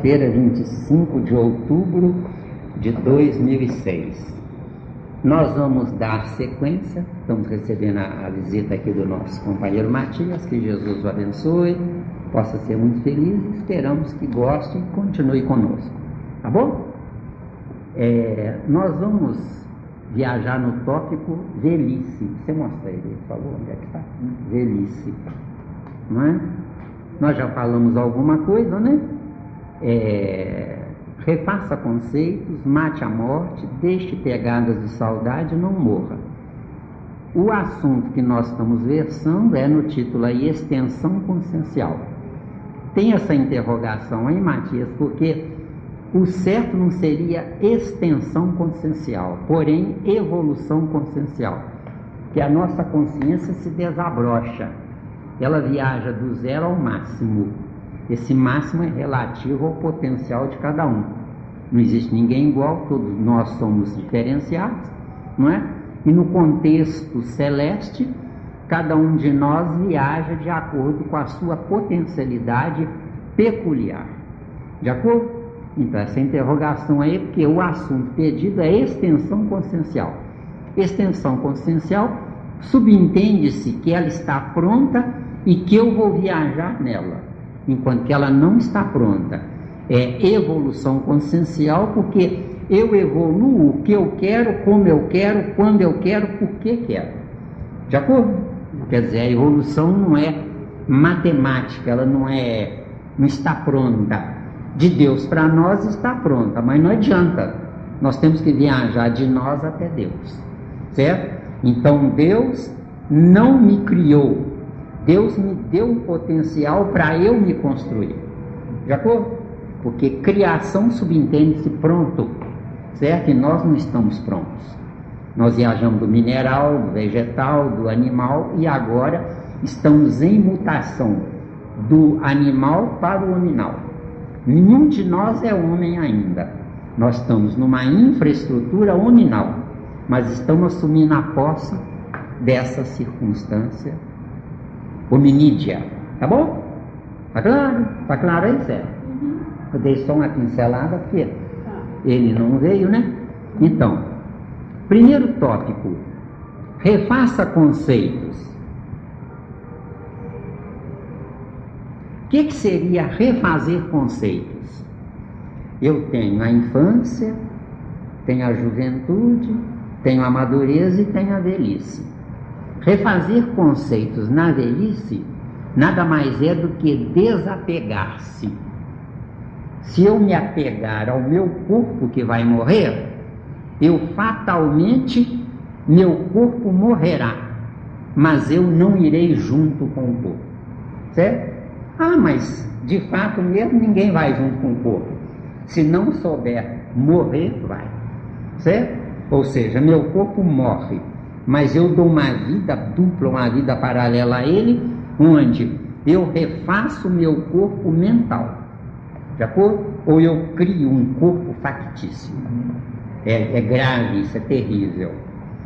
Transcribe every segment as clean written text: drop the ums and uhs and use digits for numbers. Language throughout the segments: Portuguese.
quarta-feira, 25 de outubro de 2006. Nós vamos dar sequência, estamos recebendo a visita aqui do nosso companheiro Matias, que Jesus o abençoe, possa ser muito feliz, esperamos que goste e continue conosco, tá bom? Nós vamos viajar no tópico velhice. Você mostra ele, por favor, onde é que está? Velhice, não é? Nós já falamos alguma coisa, né? Refaça conceitos, mate a morte, deixe pegadas de saudade, não morra. O assunto que nós estamos versando é no título aí, extensão consciencial. Tem essa interrogação aí, Matias, porque o certo não seria extensão consciencial, porém evolução consciencial, que a nossa consciência se desabrocha, ela viaja do zero ao máximo. Esse máximo é relativo ao potencial de cada um. Não existe ninguém igual, todos nós somos diferenciados, não é? E no contexto celeste, cada um de nós viaja de acordo com a sua potencialidade peculiar. De acordo? Então, essa interrogação aí, porque o assunto pedido é extensão consciencial. Extensão consciencial, subentende-se que ela está pronta e que eu vou viajar nela, enquanto que ela não está pronta. É evolução consciencial, porque eu evoluo o que eu quero, como eu quero, quando eu quero, por que quero. De acordo? Quer dizer, a evolução não é matemática, ela não está pronta. De Deus para nós está pronta, mas não adianta. Nós temos que viajar de nós até Deus, certo? Então Deus não me criou, Deus me deu um potencial para eu me construir, de acordo? Porque criação subentende-se pronto, certo? E nós não estamos prontos. Nós viajamos do mineral, do vegetal, do animal, e agora estamos em mutação do animal para o hominal. Nenhum de nós é homem ainda. Nós estamos numa infraestrutura hominal, mas estamos assumindo a posse dessa circunstância hominídea. Tá bom? Tá claro? Tá claro aí, Zé? Eu dei só uma pincelada porque ele não veio, né? Então, primeiro tópico: refaça conceitos. O que seria refazer conceitos? Eu tenho a infância, tenho a juventude, tenho a madureza e tenho a velhice. Refazer conceitos na velhice nada mais é do que desapegar-se. Se eu me apegar ao meu corpo que vai morrer, eu fatalmente, meu corpo morrerá, mas eu não irei junto com o corpo, certo? Mas de fato mesmo ninguém vai junto com o corpo. Se não souber morrer, vai, certo? Ou seja, meu corpo morre, mas eu dou uma vida dupla, uma vida paralela a ele, onde eu refaço meu corpo mental, de acordo? Ou eu crio um corpo factício. É grave, isso é terrível,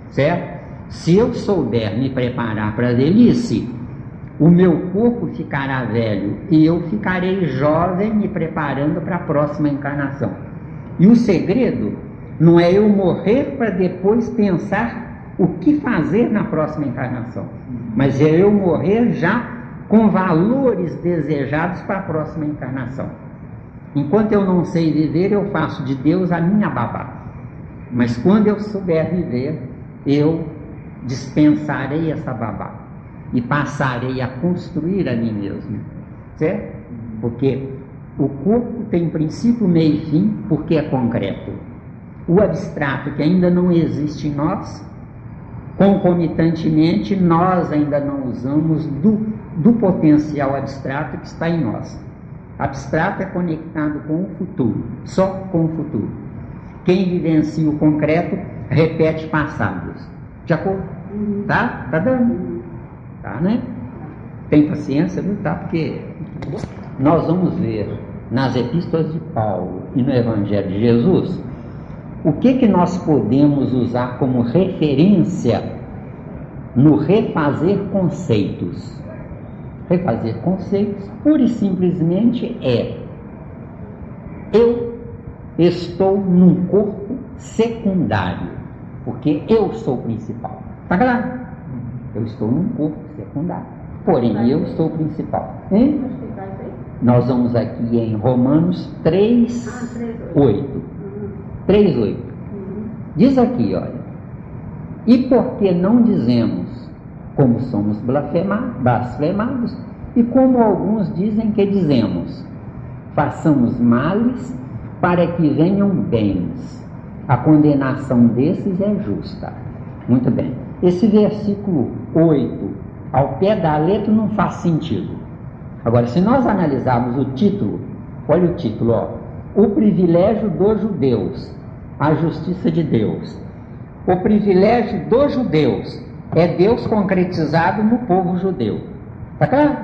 certo? Se eu souber me preparar para a velhice, o meu corpo ficará velho e eu ficarei jovem me preparando para a próxima encarnação. E o segredo não é eu morrer para depois pensar o que fazer na próxima encarnação, mas é eu morrer já com valores desejados para a próxima encarnação. Enquanto eu não sei viver, eu faço de Deus a minha babá, mas quando eu souber viver, eu dispensarei essa babá e passarei a construir a mim mesmo, certo? Porque o corpo tem princípio, meio e fim, porque é concreto. O abstrato, que ainda não existe em nós, concomitantemente, nós ainda não usamos do potencial abstrato que está em nós. Abstrato é conectado com o futuro, só com o futuro. Quem vivencia o concreto repete passados. De acordo? Tá? Tá dando? Tá, né? Tem paciência, não tá? Porque nós vamos ver nas epístolas de Paulo e no Evangelho de Jesus o que nós podemos usar como referência no refazer conceitos. Refazer conceitos, pura e simplesmente, é estou num corpo secundário, porque eu sou o principal. Está claro? Eu estou num corpo secundário, porém eu sou o principal. Hein? Nós vamos aqui em Romanos 3:8. 3:8. Diz aqui, olha: e porque não dizemos como somos blasfemados, e como alguns dizem que dizemos, façamos males para que venham bens. A condenação desses é justa. Muito bem. Esse versículo 8, ao pé da letra, não faz sentido. Agora, se nós analisarmos o título, olha o título, ó: o privilégio dos judeus, a justiça de Deus. O privilégio dos judeus é Deus concretizado no povo judeu. Está claro?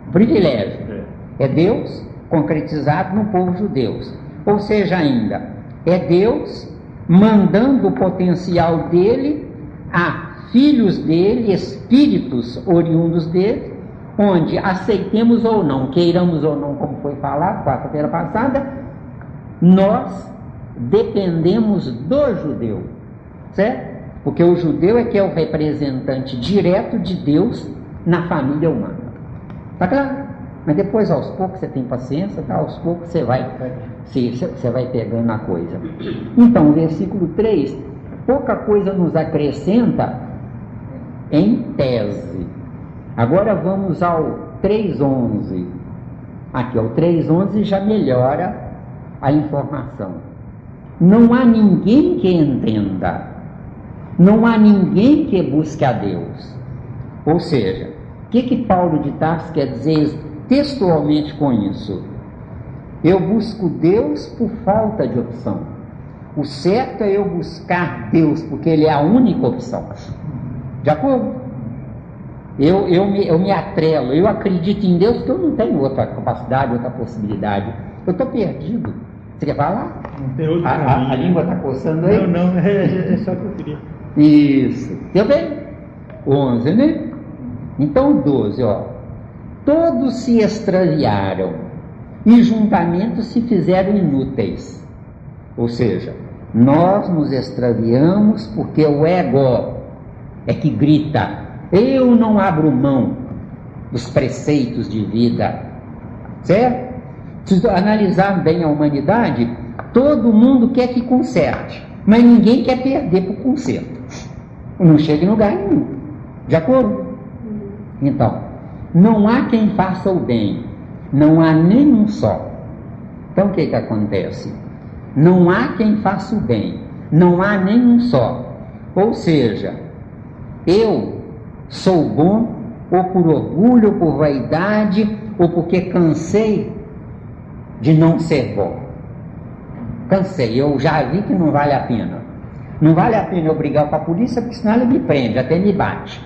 O privilégio é Deus concretizado no povo judeu. Ou seja, ainda, é Deus mandando o potencial dele a filhos dele, espíritos oriundos dele, onde aceitemos ou não, queiramos ou não, como foi falado quarta-feira passada, nós dependemos do judeu, certo? Porque o judeu é que é o representante direto de Deus na família humana. Tá claro? Mas depois, aos poucos, você tem paciência, tá? Aos poucos você vai pegando a coisa. Então, o versículo 3, pouca coisa nos acrescenta em tese. Agora vamos ao 3:11. Aqui, o 3:11 já melhora a informação. Não há ninguém que entenda, não há ninguém que busque a Deus. Ou seja, o que Paulo de Tarso quer dizer textualmente com isso? Eu busco Deus por falta de opção. O certo é eu buscar Deus, porque Ele é a única opção. De acordo? Eu me atrelo, eu acredito em Deus, porque eu não tenho outra capacidade, outra possibilidade. Eu estou perdido. Você quer falar? Não tem outro a língua está coçando aí? Não, é só que eu queria. Isso. Deu bem? 11, né? Então 12, ó. Todos se extraviaram e juntamente se fizeram inúteis. Ou seja, nós nos extraviamos porque o ego é que grita: eu não abro mão dos preceitos de vida. Certo? Se analisar bem a humanidade, todo mundo quer que conserte, mas ninguém quer perder para o conserto. Não chega em lugar nenhum. De acordo? Então, não há quem faça o bem, não há nenhum só. Então o que acontece? Não há quem faça o bem, não há nenhum só. Ou seja, eu sou bom, ou por orgulho, ou por vaidade, ou porque cansei de não ser bom. Cansei, eu já vi que não vale a pena. Não vale a pena eu brigar com a polícia, porque senão ela me prende, até me bate.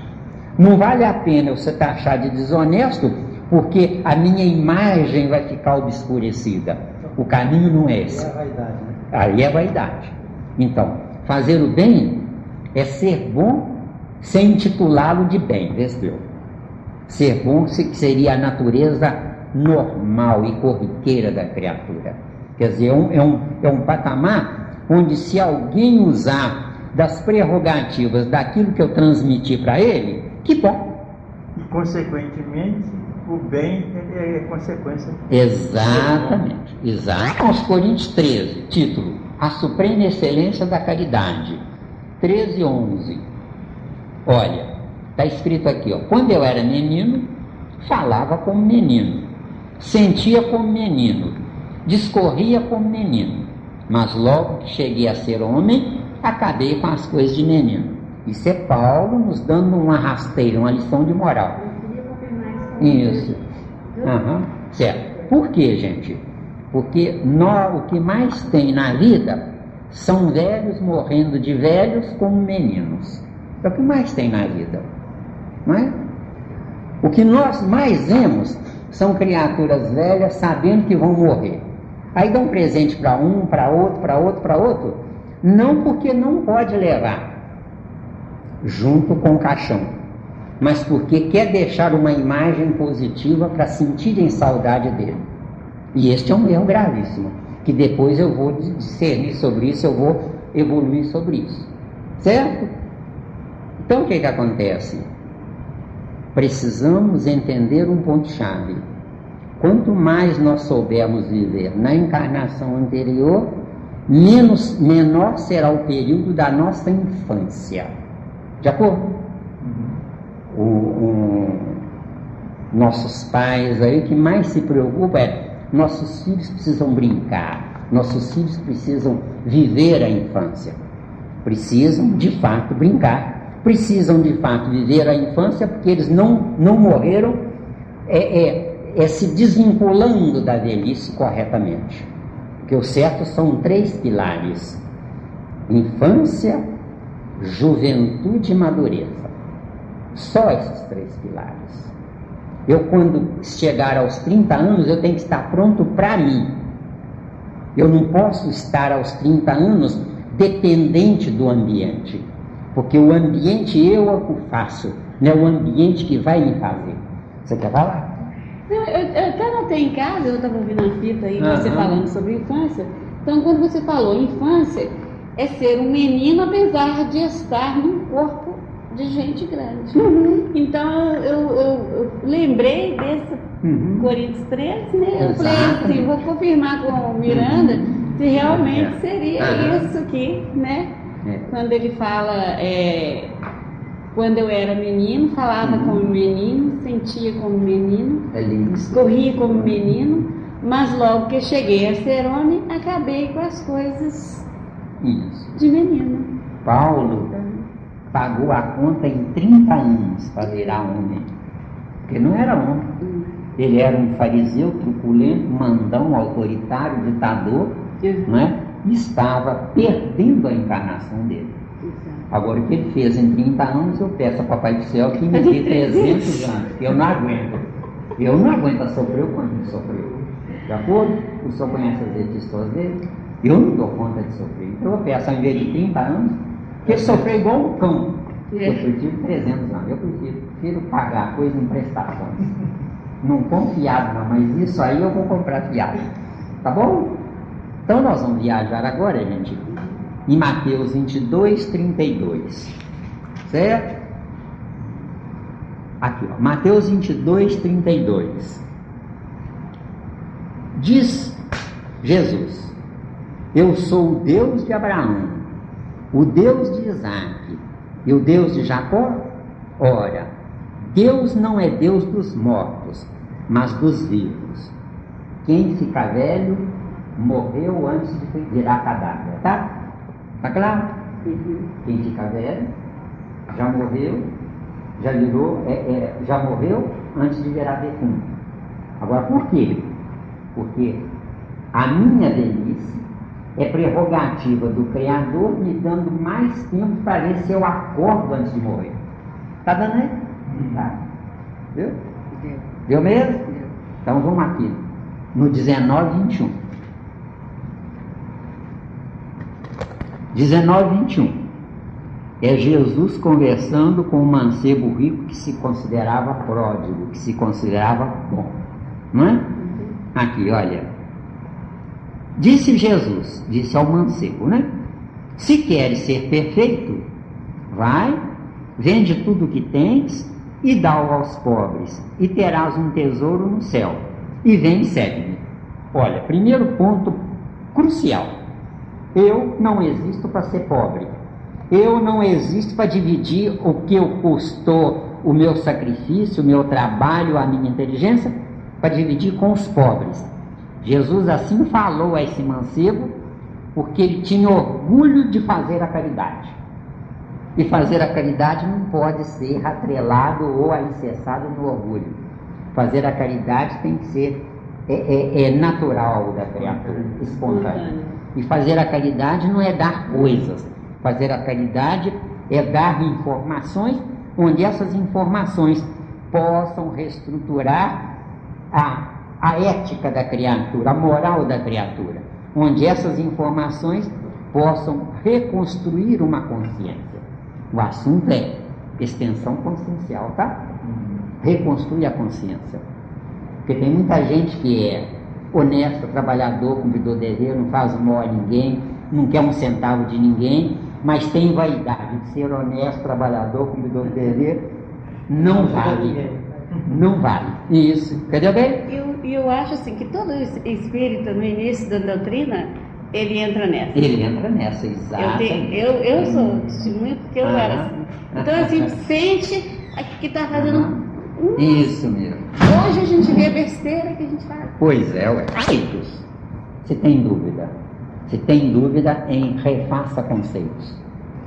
Não vale a pena eu ser taxado de desonesto, porque a minha imagem vai ficar obscurecida. O caminho não é esse. É vaidade, né? Aí é vaidade. Então, fazer o bem é ser bom sem intitulá-lo de bem, entendeu? Ser bom seria a natureza normal e corriqueira da criatura. Quer dizer, é um patamar onde, se alguém usar das prerrogativas daquilo que eu transmiti para ele, que bom. E, consequentemente, o bem é consequência. Exatamente. Exato. Aos Coríntios 13, título: A Suprema Excelência da Caridade. 13:11. Olha, está escrito aqui, ó: quando eu era menino, falava como menino, sentia como menino, discorria como menino, mas logo que cheguei a ser homem, acabei com as coisas de menino. Isso é Paulo nos dando uma rasteira, uma lição de moral. Isso. Certo. Por quê, gente? Porque o que mais tem na vida são velhos morrendo de velhos como meninos. É o que mais tem na vida, não é? O que nós mais vemos são criaturas velhas sabendo que vão morrer. Aí dão um presente para um, para outro, para outro, para outro, não porque não pode levar junto com o caixão, mas porque quer deixar uma imagem positiva para sentirem saudade dele. E este é um erro gravíssimo. que depois eu vou discernir sobre isso, eu vou evoluir sobre isso. Certo? Então o que acontece? Precisamos entender um ponto-chave. Quanto mais nós soubermos viver na encarnação anterior, menor será o período da nossa infância. De acordo? Nossos pais aí, o que mais se preocupa é: nossos filhos precisam brincar, nossos filhos precisam viver a infância, precisam de fato brincar, precisam de fato viver a infância, porque eles não morreram se desvinculando da velhice corretamente. Porque o certo são 3 pilares: infância, juventude e madureza. Só esses 3 pilares. Eu, quando chegar aos 30 anos, eu tenho que estar pronto para mim. Eu não posso estar aos 30 anos dependente do ambiente, porque o ambiente eu o faço, não é o ambiente que vai me fazer. Você quer falar? Não, eu até anotei em casa, eu estava ouvindo a fita aí, você falando sobre infância. Então, quando você falou infância, é ser um menino apesar de estar num corpo de gente grande. Então eu lembrei desse Coríntios 13, né? Eu falei assim, vou confirmar com o Miranda se realmente seria isso aqui, né? Quando ele fala, quando eu era menino, falava como menino, sentia como menino, corria como menino, mas logo que cheguei a ser homem, acabei com as coisas de menino. Paulo pagou a conta em 30 anos para virar homem, porque não era homem. Ele era um fariseu truculento, mandão, autoritário, ditador, né? E estava perdendo a encarnação dele. Agora, o que ele fez em 30 anos, eu peço a Papai do Céu que me dê 300 anos, que eu não aguento. Eu não aguento sofrer quando ele sofreu. De acordo? O senhor conhece as epístolas dele? Eu não dou conta de sofrer. Então eu peço, ao invés de 30 anos, que ele sofreu igual um cão. Eu prefiro 300 anos. Eu prefiro pagar coisa em prestações. Não confiado não, mas isso aí eu vou comprar fiado. Tá bom? Então nós vamos viajar agora, gente, em Mateus 22, 32. Certo? Aqui, ó, Mateus 22, 32. Diz Jesus: eu sou o Deus de Abraão, o Deus de Isaac e o Deus de Jacó. Ora, Deus não é Deus dos mortos, mas dos vivos. Quem fica velho morreu antes de virar cadáver, tá? Tá claro? Quem fica velho já morreu, já virou, já morreu antes de virar defunto. Agora, por quê? Porque a minha velhice é prerrogativa do Criador, me dando mais tempo para ver se eu acordo antes de morrer. Tá dando aí? Tá. Viu? Deu mesmo? Então vamos aqui, no 19, 21. 19, 21. É Jesus conversando com um mancebo rico que se considerava pródigo, que se considerava bom. Não é? Aqui, olha. Disse Jesus, disse ao mancebo, né? Se queres ser perfeito, vai, vende tudo o que tens e dá-o aos pobres, e terás um tesouro no céu, e vem e segue-me. Olha, primeiro ponto crucial: eu não existo para ser pobre, eu não existo para dividir o que custou o meu sacrifício, o meu trabalho, a minha inteligência, para dividir com os pobres. Jesus assim falou a esse mancebo porque ele tinha orgulho de fazer a caridade. E fazer a caridade não pode ser atrelado ou alicerçado no orgulho. Fazer a caridade tem que ser natural da criatura, espontâneo. E fazer a caridade não é dar coisas. Fazer a caridade é dar informações, onde essas informações possam reestruturar a ética da criatura, a moral da criatura, onde essas informações possam reconstruir uma consciência. O assunto é extensão consciencial, tá? Reconstruir a consciência. Porque tem muita gente que honesto, trabalhador, cumpridor de dever, não faz mal a ninguém, não quer um centavo de ninguém, mas tem vaidade de ser honesto, trabalhador, cumpridor de dever, não vale. Não vale. Isso. Entendeu bem? Eu acho assim que todo espírita no início da doutrina, ele entra nessa. Ele entra nessa, exatamente. Eu sou testemunha porque eu era assim. Então assim, sente que está fazendo isso mesmo. Hoje a gente vê a besteira que a gente faz. Pois é, ué. Conceitos. Se tem dúvida. Se tem dúvida, refaça conceitos.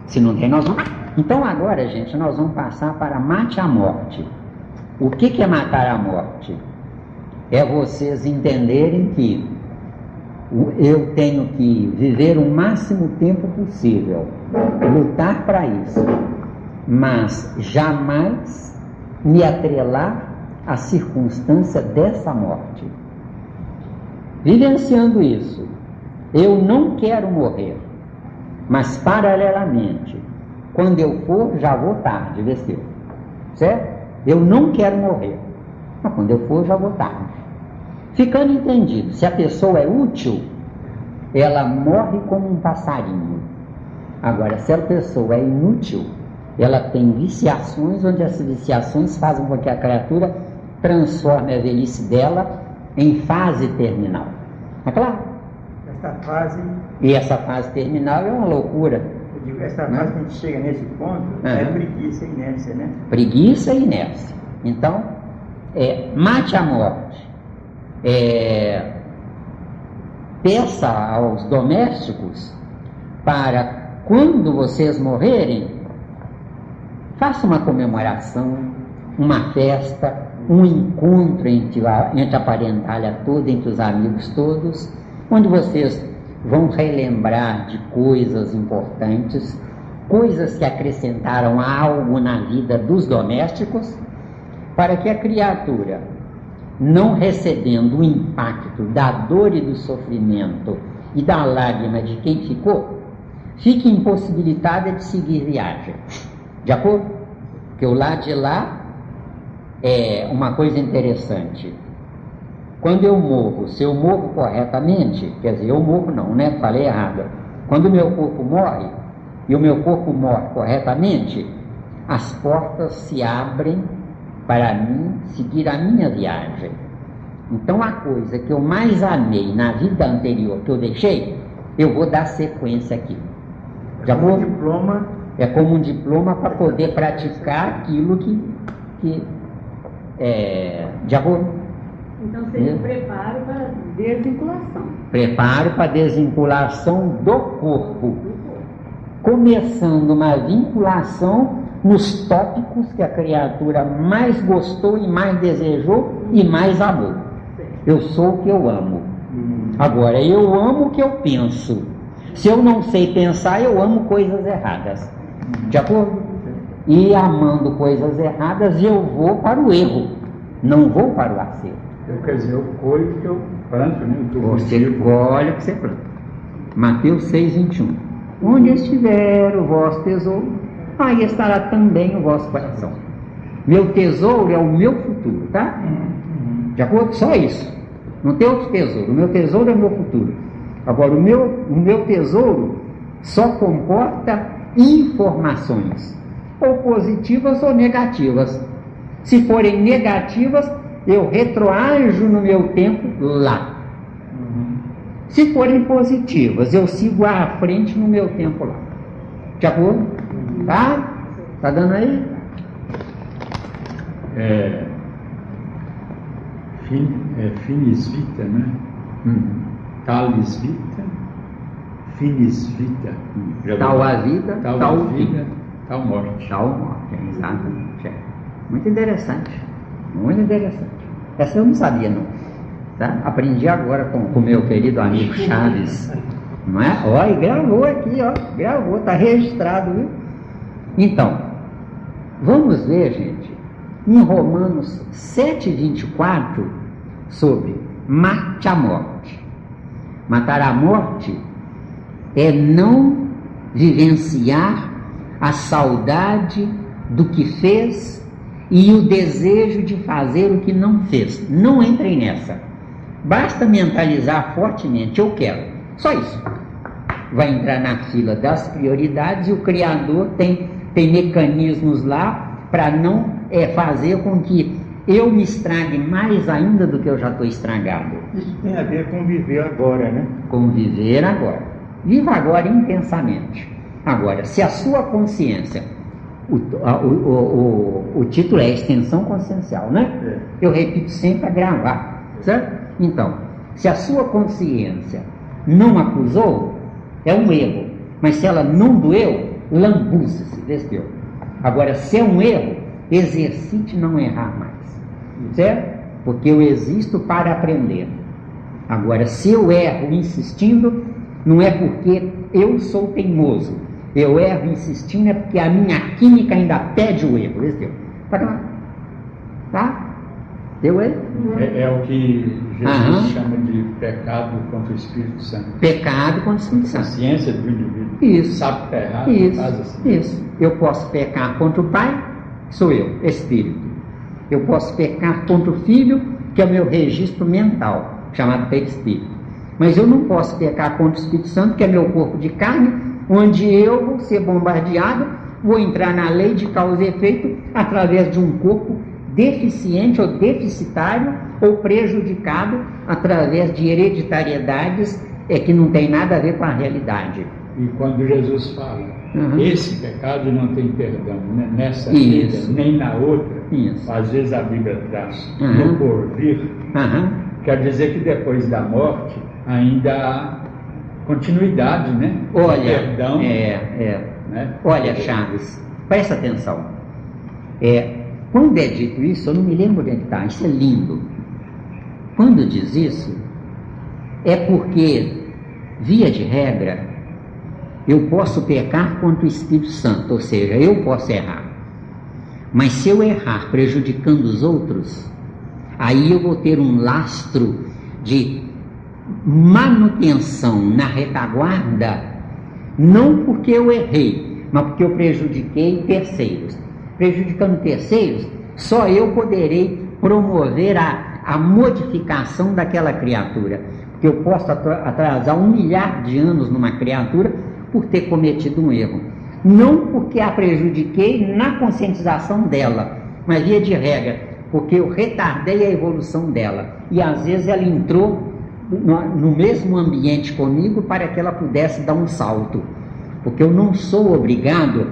Se não tem, nós vamos. Então agora, gente, nós vamos passar para mate a morte. O que é matar a morte? É vocês entenderem que eu tenho que viver o máximo tempo possível, lutar para isso, mas jamais me atrelar à circunstância dessa morte. Vivenciando isso, eu não quero morrer, mas paralelamente, quando eu for, já vou tarde, vestiu, certo? Eu não quero morrer, mas quando eu for, já vou tarde. Ficando entendido, se a pessoa é útil, ela morre como um passarinho. Agora, se a pessoa é inútil, ela tem viciações, onde essas viciações fazem com que a criatura transforme a velhice dela em fase terminal. É claro? E essa fase terminal é uma loucura. Eu digo, essa fase que a gente chega nesse ponto é preguiça e inércia, né? Preguiça e inércia. Então, mate a morte. Peça aos domésticos para, quando vocês morrerem, faça uma comemoração, uma festa, um encontro entre a parentalha toda, entre os amigos todos, onde vocês vão relembrar de coisas importantes, coisas que acrescentaram algo na vida dos domésticos, para que a criatura, não recebendo o impacto da dor e do sofrimento e da lágrima de quem ficou, fique impossibilitada de seguir viagem. De acordo? Porque o lado de lá é uma coisa interessante. Quando eu morro, se eu morro corretamente, quer dizer, eu morro não, né? Falei errado. Quando o meu corpo morre, e o meu corpo morre corretamente, as portas se abrem para mim seguir a minha viagem. Então a coisa que eu mais amei na vida anterior que eu deixei, eu vou dar sequência aqui. É como um diploma. É como um diploma para poder praticar aquilo que de acordo. Então seria um preparo para desvinculação. Preparo para desvinculação do corpo. Começando uma vinculação nos tópicos que a criatura mais gostou e mais desejou e mais amou. Eu sou o que eu amo. Agora, eu amo o que eu penso. Se eu não sei pensar, eu amo coisas erradas. De acordo? E amando coisas erradas, eu vou para o erro. Não vou para o acerto. Quer dizer, eu colho o que eu planto, né? Você colhe o que você planta. Mateus 6:21. Onde estiver o vosso tesouro, aí estará também o vosso coração. Meu tesouro é o meu futuro, tá? De acordo? Só isso. Não tem outro tesouro. O meu tesouro é o meu futuro. Agora, o meu tesouro só comporta informações, ou positivas ou negativas. Se forem negativas, eu retroajo no meu tempo lá. Se forem positivas, eu sigo à frente no meu tempo lá. De acordo? Tá? Tá dando aí? Finis vita, né? Talis vita, finis vita. Tal a vida, tal vida, tal morte. Tal morte, exatamente. Muito interessante. Muito interessante. Essa eu não sabia, não. Tá? Aprendi agora com o meu querido amigo Chaves. Não é? Ó, e gravou aqui, ó. Gravou, tá registrado, viu? Então, vamos ver, gente, em Romanos 7:24, sobre mate a morte. Matar a morte é não vivenciar a saudade do que fez e o desejo de fazer o que não fez. Não entrem nessa. Basta mentalizar fortemente, eu quero. Só isso. Vai entrar na fila das prioridades e o Criador tem mecanismos lá para não fazer com que eu me estrague mais ainda do que eu já estou estragado. Isso tem a ver com viver agora, né? Com viver agora. Viva agora intensamente. Agora, se a sua consciência, o título é extensão consciencial, né? Eu repito sempre para gravar, certo? Então, se a sua consciência não acusou, é um erro. Mas se ela não doeu, lambuze-se, desceu. Agora, se é um erro, exercite não errar mais. Certo? Porque eu existo para aprender. Agora, se eu erro insistindo, não é porque eu sou teimoso. Eu erro insistindo é porque a minha química ainda pede o erro. Desceu. Tá? Deu aí? É o que Jesus chama de pecado contra o Espírito Santo. Pecado contra o Espírito Santo. Consciência do indivíduo. Isso. Sabe que está errado, Isso. faz assim. Isso. Eu posso pecar contra o Pai, sou eu, Espírito. Eu posso pecar contra o Filho, que é o meu registro mental, chamado perispírito. Mas eu não posso pecar contra o Espírito Santo, que é meu corpo de carne, onde eu vou ser bombardeado, vou entrar na lei de causa e efeito através de um corpo deficiente ou deficitário ou prejudicado através de hereditariedades que não tem nada a ver com a realidade. E quando Jesus fala, esse pecado não tem perdão, né? Nessa Isso. vida, nem na outra, Isso. às vezes a Bíblia traz no porvir, quer dizer que depois da morte ainda há continuidade, né? Olha, perdão, né? Olha, Chaves, presta atenção. Quando é dito isso, eu não me lembro onde é que está, isso é lindo. Quando diz isso, é porque, via de regra, eu posso pecar contra o Espírito Santo, ou seja, eu posso errar. Mas se eu errar prejudicando os outros, aí eu vou ter um lastro de manutenção na retaguarda, não porque eu errei, mas porque eu prejudiquei terceiros. Prejudicando terceiros, só eu poderei promover a modificação daquela criatura. Porque eu posso atrasar 1 milhar de anos numa criatura por ter cometido um erro. Não porque a prejudiquei na conscientização dela, mas via de regra, porque eu retardei a evolução dela. E às vezes ela entrou no mesmo ambiente comigo para que ela pudesse dar um salto. Porque eu não sou obrigado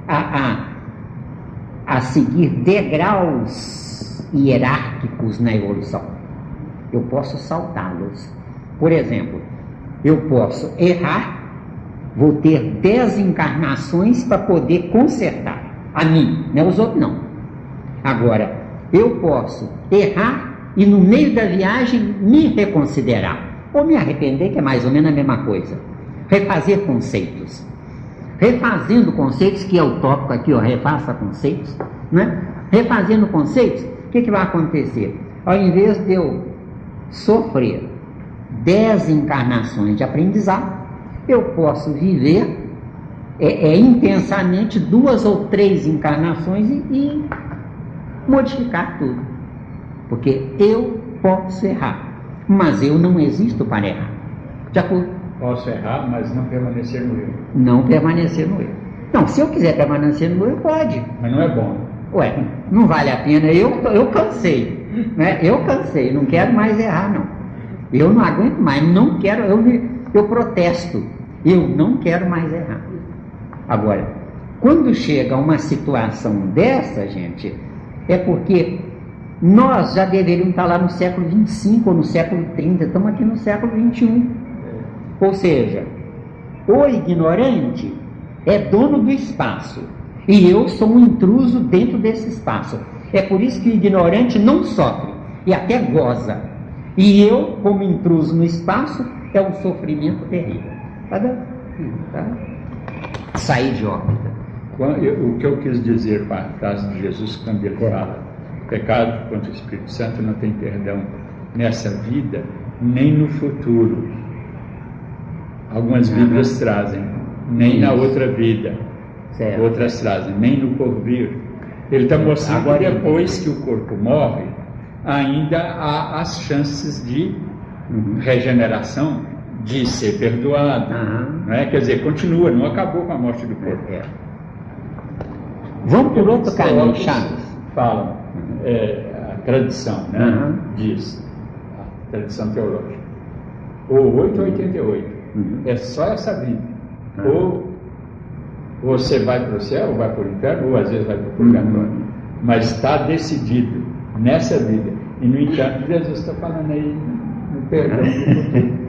a seguir degraus hierárquicos na evolução. Eu posso saltá-los. Por exemplo, eu posso errar, vou ter 10 encarnações para poder consertar a mim, né? Os outros não. Agora, eu posso errar e no meio da viagem me reconsiderar, ou me arrepender, que é mais ou menos a mesma coisa. Refazer conceitos. Refazendo conceitos, que é o tópico aqui, refaça conceitos, né? Refazendo conceitos, o que vai acontecer? Ao invés de eu sofrer 10 encarnações de aprendizado, eu posso viver intensamente 2 ou 3 encarnações e modificar tudo. Porque eu posso errar, mas eu não existo para errar. De acordo? Posso errar, mas não permanecer no erro. Não permanecer no erro. Não, se eu quiser permanecer no erro, pode. Mas não é bom. Ué, não vale a pena, eu cansei, né? Eu cansei, não quero mais errar, não. Eu não aguento mais, não quero, eu protesto, eu não quero mais errar. Agora, quando chega uma situação dessa, gente, é porque nós já deveríamos estar lá no século 25 ou no século 30, estamos aqui no século 21. Ou seja, o ignorante é dono do espaço e eu sou um intruso dentro desse espaço. É por isso que o ignorante não sofre e até goza. E eu, como intruso no espaço, é um sofrimento terrível. Tá? Sair de órbita. O que eu quis dizer com a frase de Jesus quando ele fala: pecado contra o Espírito Santo não tem perdão nessa vida nem no futuro. Algumas Bíblias trazem, nem na outra vida. Certo. Outras trazem, nem no porvir. Ele está mostrando que depois que o corpo morre, ainda há as chances de regeneração de ser perdoado, não é? Quer dizer, continua, não acabou com a morte do corpo. Vamos por outro caminho, Chaves. Falam, a tradição, né? Diz, a tradição teológica, ou 8 ou 88, é só essa vida. Ou você vai para o céu, ou vai para o inferno, ou às vezes vai para o purgatório. Mas está decidido nessa vida. E, no entanto, Jesus está falando aí no perdão do futuro.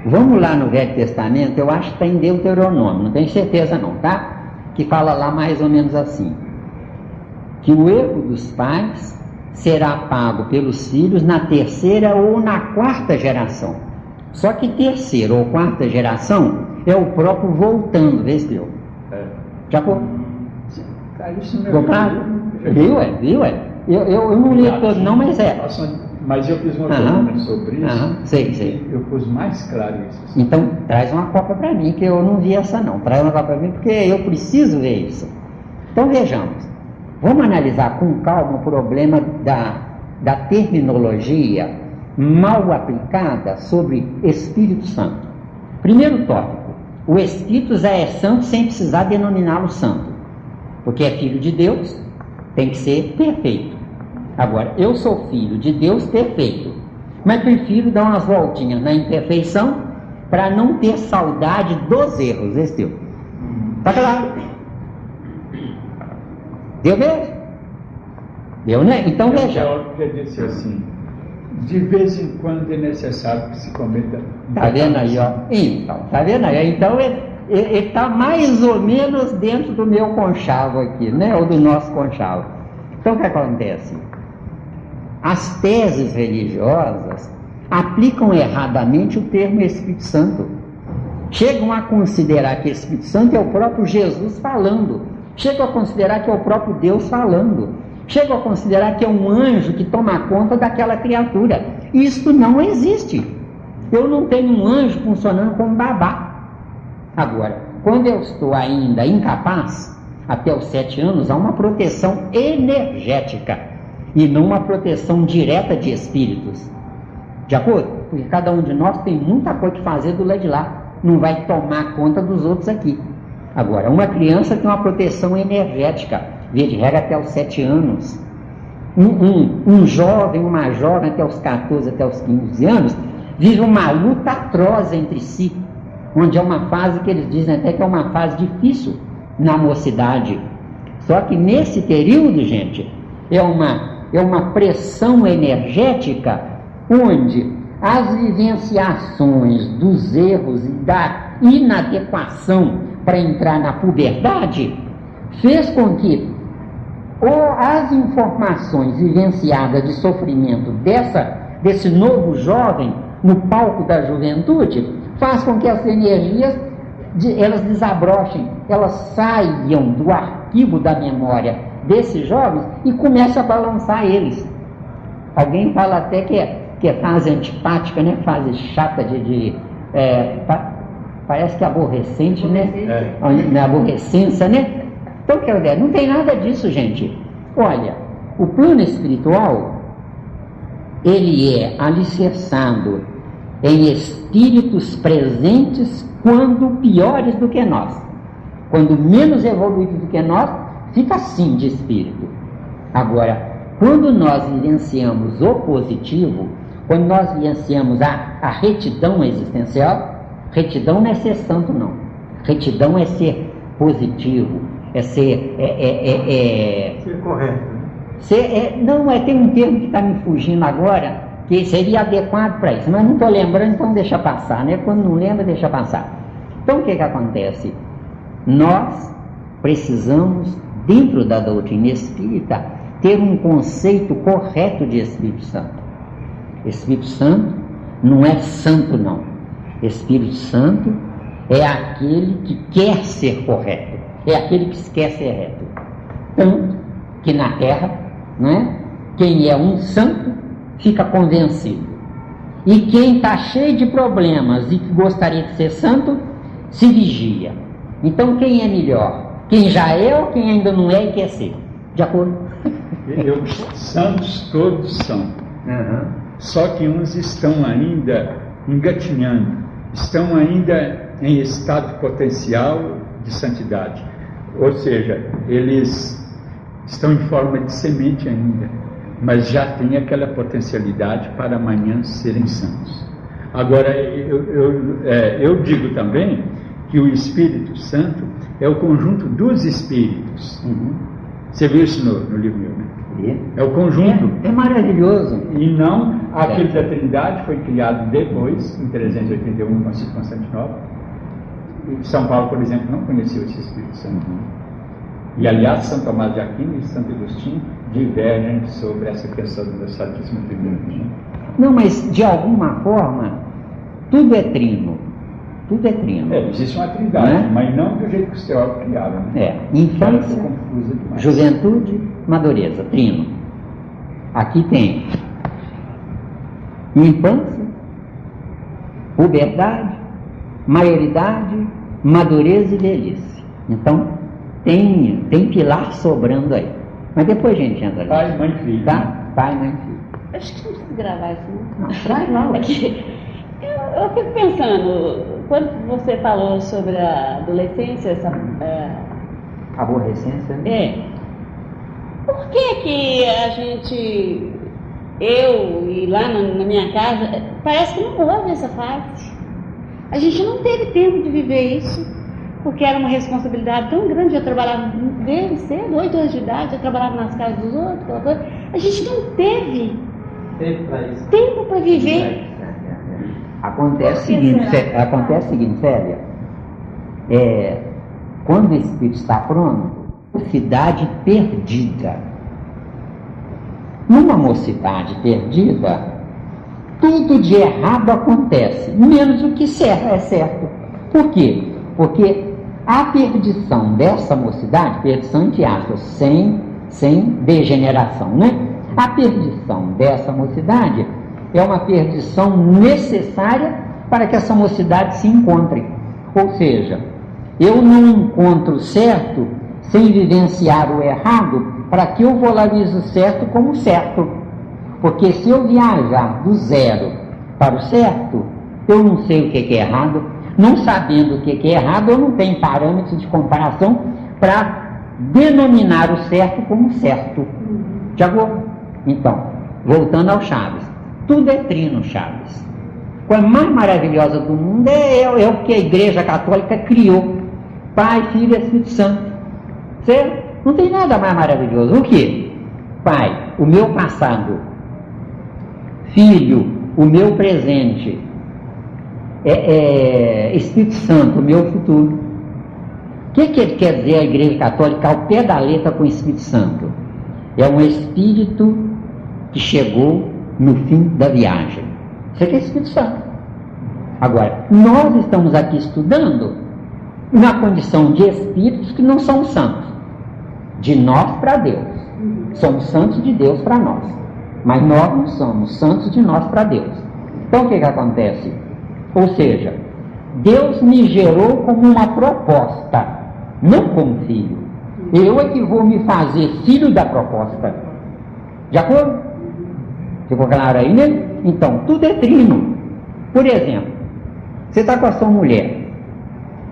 Vamos lá no Velho Testamento, eu acho que está em Deuteronômio, não tenho certeza não, tá? Que fala lá mais ou menos assim: que o erro dos pais será pago pelos filhos na terceira ou na quarta geração. Só que terceira ou quarta geração é o próprio voltando, vê se deu. Já foi? Ficou claro? Viu? Eu não li todo não, mas é. Mas eu fiz uma pergunta sobre isso. Sei. Eu pus mais claro isso. Então, traz uma cópia para mim, que eu não vi essa não. Traz uma cópia para mim, porque eu preciso ver isso. Então, vejamos. Vamos analisar com calma o problema da terminologia mal aplicada sobre Espírito Santo. Primeiro tópico. O Espírito já é santo sem precisar denominá-lo santo. Porque é filho de Deus, tem que ser perfeito. Agora, eu sou filho de Deus perfeito, mas prefiro dar umas voltinhas na imperfeição para não ter saudade dos erros. Esse teu. Tá claro? Deu mesmo? Deu, né? Então veja. Eu quer dizer assim, de vez em quando é necessário que se cometa. Tá vendo aí, ó? Então, tá vendo aí? Então ele está mais ou menos dentro do meu conchavo aqui, né? Ou do nosso conchavo. Então o que acontece? As teses religiosas aplicam erradamente o termo Espírito Santo. Chegam a considerar que Espírito Santo é o próprio Jesus falando. Chegam a considerar que é o próprio Deus falando. Chegam a considerar que é um anjo que toma conta daquela criatura. Isso não existe. Eu não tenho um anjo funcionando como babá. Agora, quando eu estou ainda incapaz, até os 7 anos, há uma proteção energética e não uma proteção direta de espíritos. De acordo? Porque cada um de nós tem muita coisa que fazer do lado de lá. Não vai tomar conta dos outros aqui. Agora, uma criança tem uma proteção energética, via de regra até os 7 anos. Um jovem, uma jovem até os 14, até os 15 anos, vive uma luta atroz entre si, onde é uma fase que eles dizem até que é uma fase difícil na mocidade. Só que nesse período, gente, é uma pressão energética onde as vivenciações dos erros e da inadequação para entrar na puberdade fez com que as informações vivenciadas de sofrimento desse novo jovem no palco da juventude faz com que as energias elas desabrochem, elas saiam do arquivo da memória desses jovens e começam a balançar eles. Alguém fala até que é fase antipática, né? Fase chata parece que aborrecente, né? Aborrecência, né? Então, quer dizer, não tem nada disso, gente. Olha, o plano espiritual, ele é alicerçado em espíritos presentes quando piores do que nós. Quando menos evoluído do que nós, fica assim de espírito. Agora, quando nós vivenciamos o positivo, quando nós vivenciamos a retidão existencial, retidão não é ser santo, não. Retidão é ser positivo, é ser... ser correto. Tem um termo que está me fugindo agora, que seria adequado para isso, mas não estou lembrando, então deixa passar, né? Quando não lembra, deixa passar. Então o que acontece? Nós precisamos, dentro da doutrina espírita, ter um conceito correto de Espírito Santo. Espírito Santo não é santo, não. Espírito Santo é aquele que quer ser correto, é aquele que quer ser reto. Tanto que na Terra, não é? Quem é um santo fica convencido. E quem está cheio de problemas e que gostaria de ser santo, se vigia. Então quem é melhor? Quem já é ou quem ainda não é e quer ser? De acordo? Santos todos são. Só que uns estão ainda engatinhando, estão ainda em estado potencial de santidade. Ou seja, eles estão em forma de semente ainda, mas já têm aquela potencialidade para amanhã serem santos. Agora, eu digo também que o Espírito Santo é o conjunto dos Espíritos. Você viu isso no livro meu, né? É o conjunto. É maravilhoso. E não aquele da Trindade, foi criado depois, em 381, com Constantinopla. São Paulo, por exemplo, não conheceu esse Espírito Santo. E, aliás, São Tomás de Aquino e Santo Agostinho divergem sobre essa questão da Santíssima Trindade. Não, mas de alguma forma, tudo é trino. Tudo é trino. Existe uma trindade, mas não do jeito que os teólogos criaram. Né? Infância, juventude, madureza, trino. Aqui tem infância, puberdade, maioridade, madureza e velhice. Então, tem pilar sobrando aí. Mas depois a gente entra ali. Pai, mãe, filho. Tá? Pai, mãe, filho. Acho que não precisa gravar isso, não. Não, traz lá. Eu fico pensando, quando você falou sobre a adolescência, Aborrecência? Por que a gente, eu e lá na minha casa, parece que não houve essa fase. A gente não teve tempo de viver isso, porque era uma responsabilidade tão grande. Eu trabalhava desde cedo, 8 anos de idade, eu trabalhava nas casas dos outros, aquela coisa. A gente não teve tempo para viver. Acontece o seguinte, Célia, quando o Espírito está pronto, mocidade perdida. Numa mocidade perdida, tudo de errado acontece, menos o que é certo. Por quê? Porque a perdição dessa mocidade, perdição entre aspas, sem degeneração, né? A perdição dessa mocidade é uma perdição necessária para que essa mocidade se encontre. Ou seja, eu não encontro o certo sem vivenciar o errado, para que eu valorize o certo como certo. Porque se eu viajar do zero para o certo, eu não sei o que é errado. Não sabendo o que é errado, eu não tenho parâmetros de comparação para denominar o certo como certo. De acordo? Então, voltando ao Chaves. Tudo é trino, Chaves. A coisa mais maravilhosa do mundo é o que a Igreja Católica criou. Pai, Filho e Espírito Santo. Certo? Não tem nada mais maravilhoso. O quê? Pai, o meu passado. Filho, o meu presente. Espírito Santo, o meu futuro. O que ele quer dizer a Igreja Católica ao pé da letra com o Espírito Santo? É um Espírito que chegou no fim da viagem. Isso aqui é Espírito Santo. Agora, nós estamos aqui estudando na condição de espíritos que não são santos. De nós para Deus. Somos santos de Deus para nós. Mas nós não somos santos de nós para Deus. Então o que acontece? Ou seja, Deus me gerou como uma proposta, não como filho. Eu é que vou me fazer filho da proposta. De acordo? Ficou claro aí, né? Então, tudo é trino. Por exemplo, você está com a sua mulher.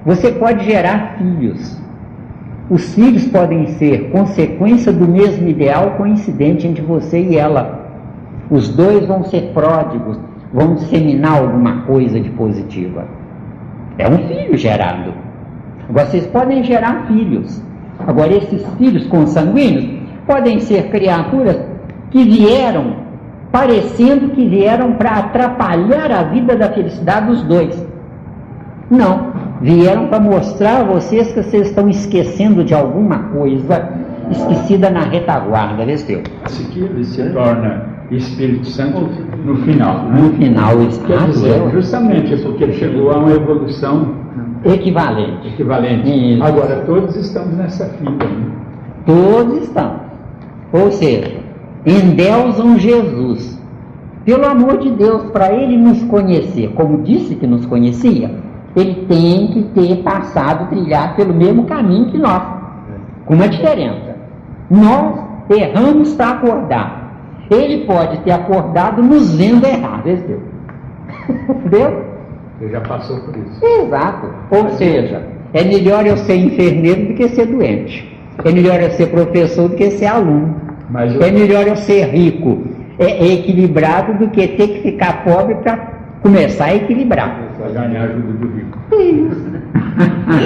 Você pode gerar filhos. Os filhos podem ser consequência do mesmo ideal coincidente entre você e ela. Os dois vão ser pródigos, vão disseminar alguma coisa de positiva. É um filho gerado. Agora, vocês podem gerar filhos. Agora, esses filhos consanguíneos podem ser criaturas que vieram, parecendo que vieram para atrapalhar a vida da felicidade dos dois. Não, vieram para mostrar a vocês que vocês estão esquecendo de alguma coisa esquecida na retaguarda, Vesteu. Esse que ele se torna Espírito Santo no final, né? No final, o Espírito Santo. Justamente, é porque ele chegou a uma evolução equivalente. Isso. Agora, todos estamos nessa fila. Né? Todos estamos. Ou seja, endeusam Jesus. Pelo amor de Deus, para ele nos conhecer, como disse que nos conhecia, ele tem que ter passado, trilhado pelo mesmo caminho que nós. Com uma diferença. Nós erramos para acordar. Ele pode ter acordado nos vendo errar, entendeu? Entendeu? Você já passou por isso. Exato. Ou seja, é melhor eu ser enfermeiro do que ser doente. É melhor eu ser professor do que ser aluno. É melhor eu ser rico, equilibrado, do que ter que ficar pobre para começar a equilibrar. Para ganhar a ajuda do rico.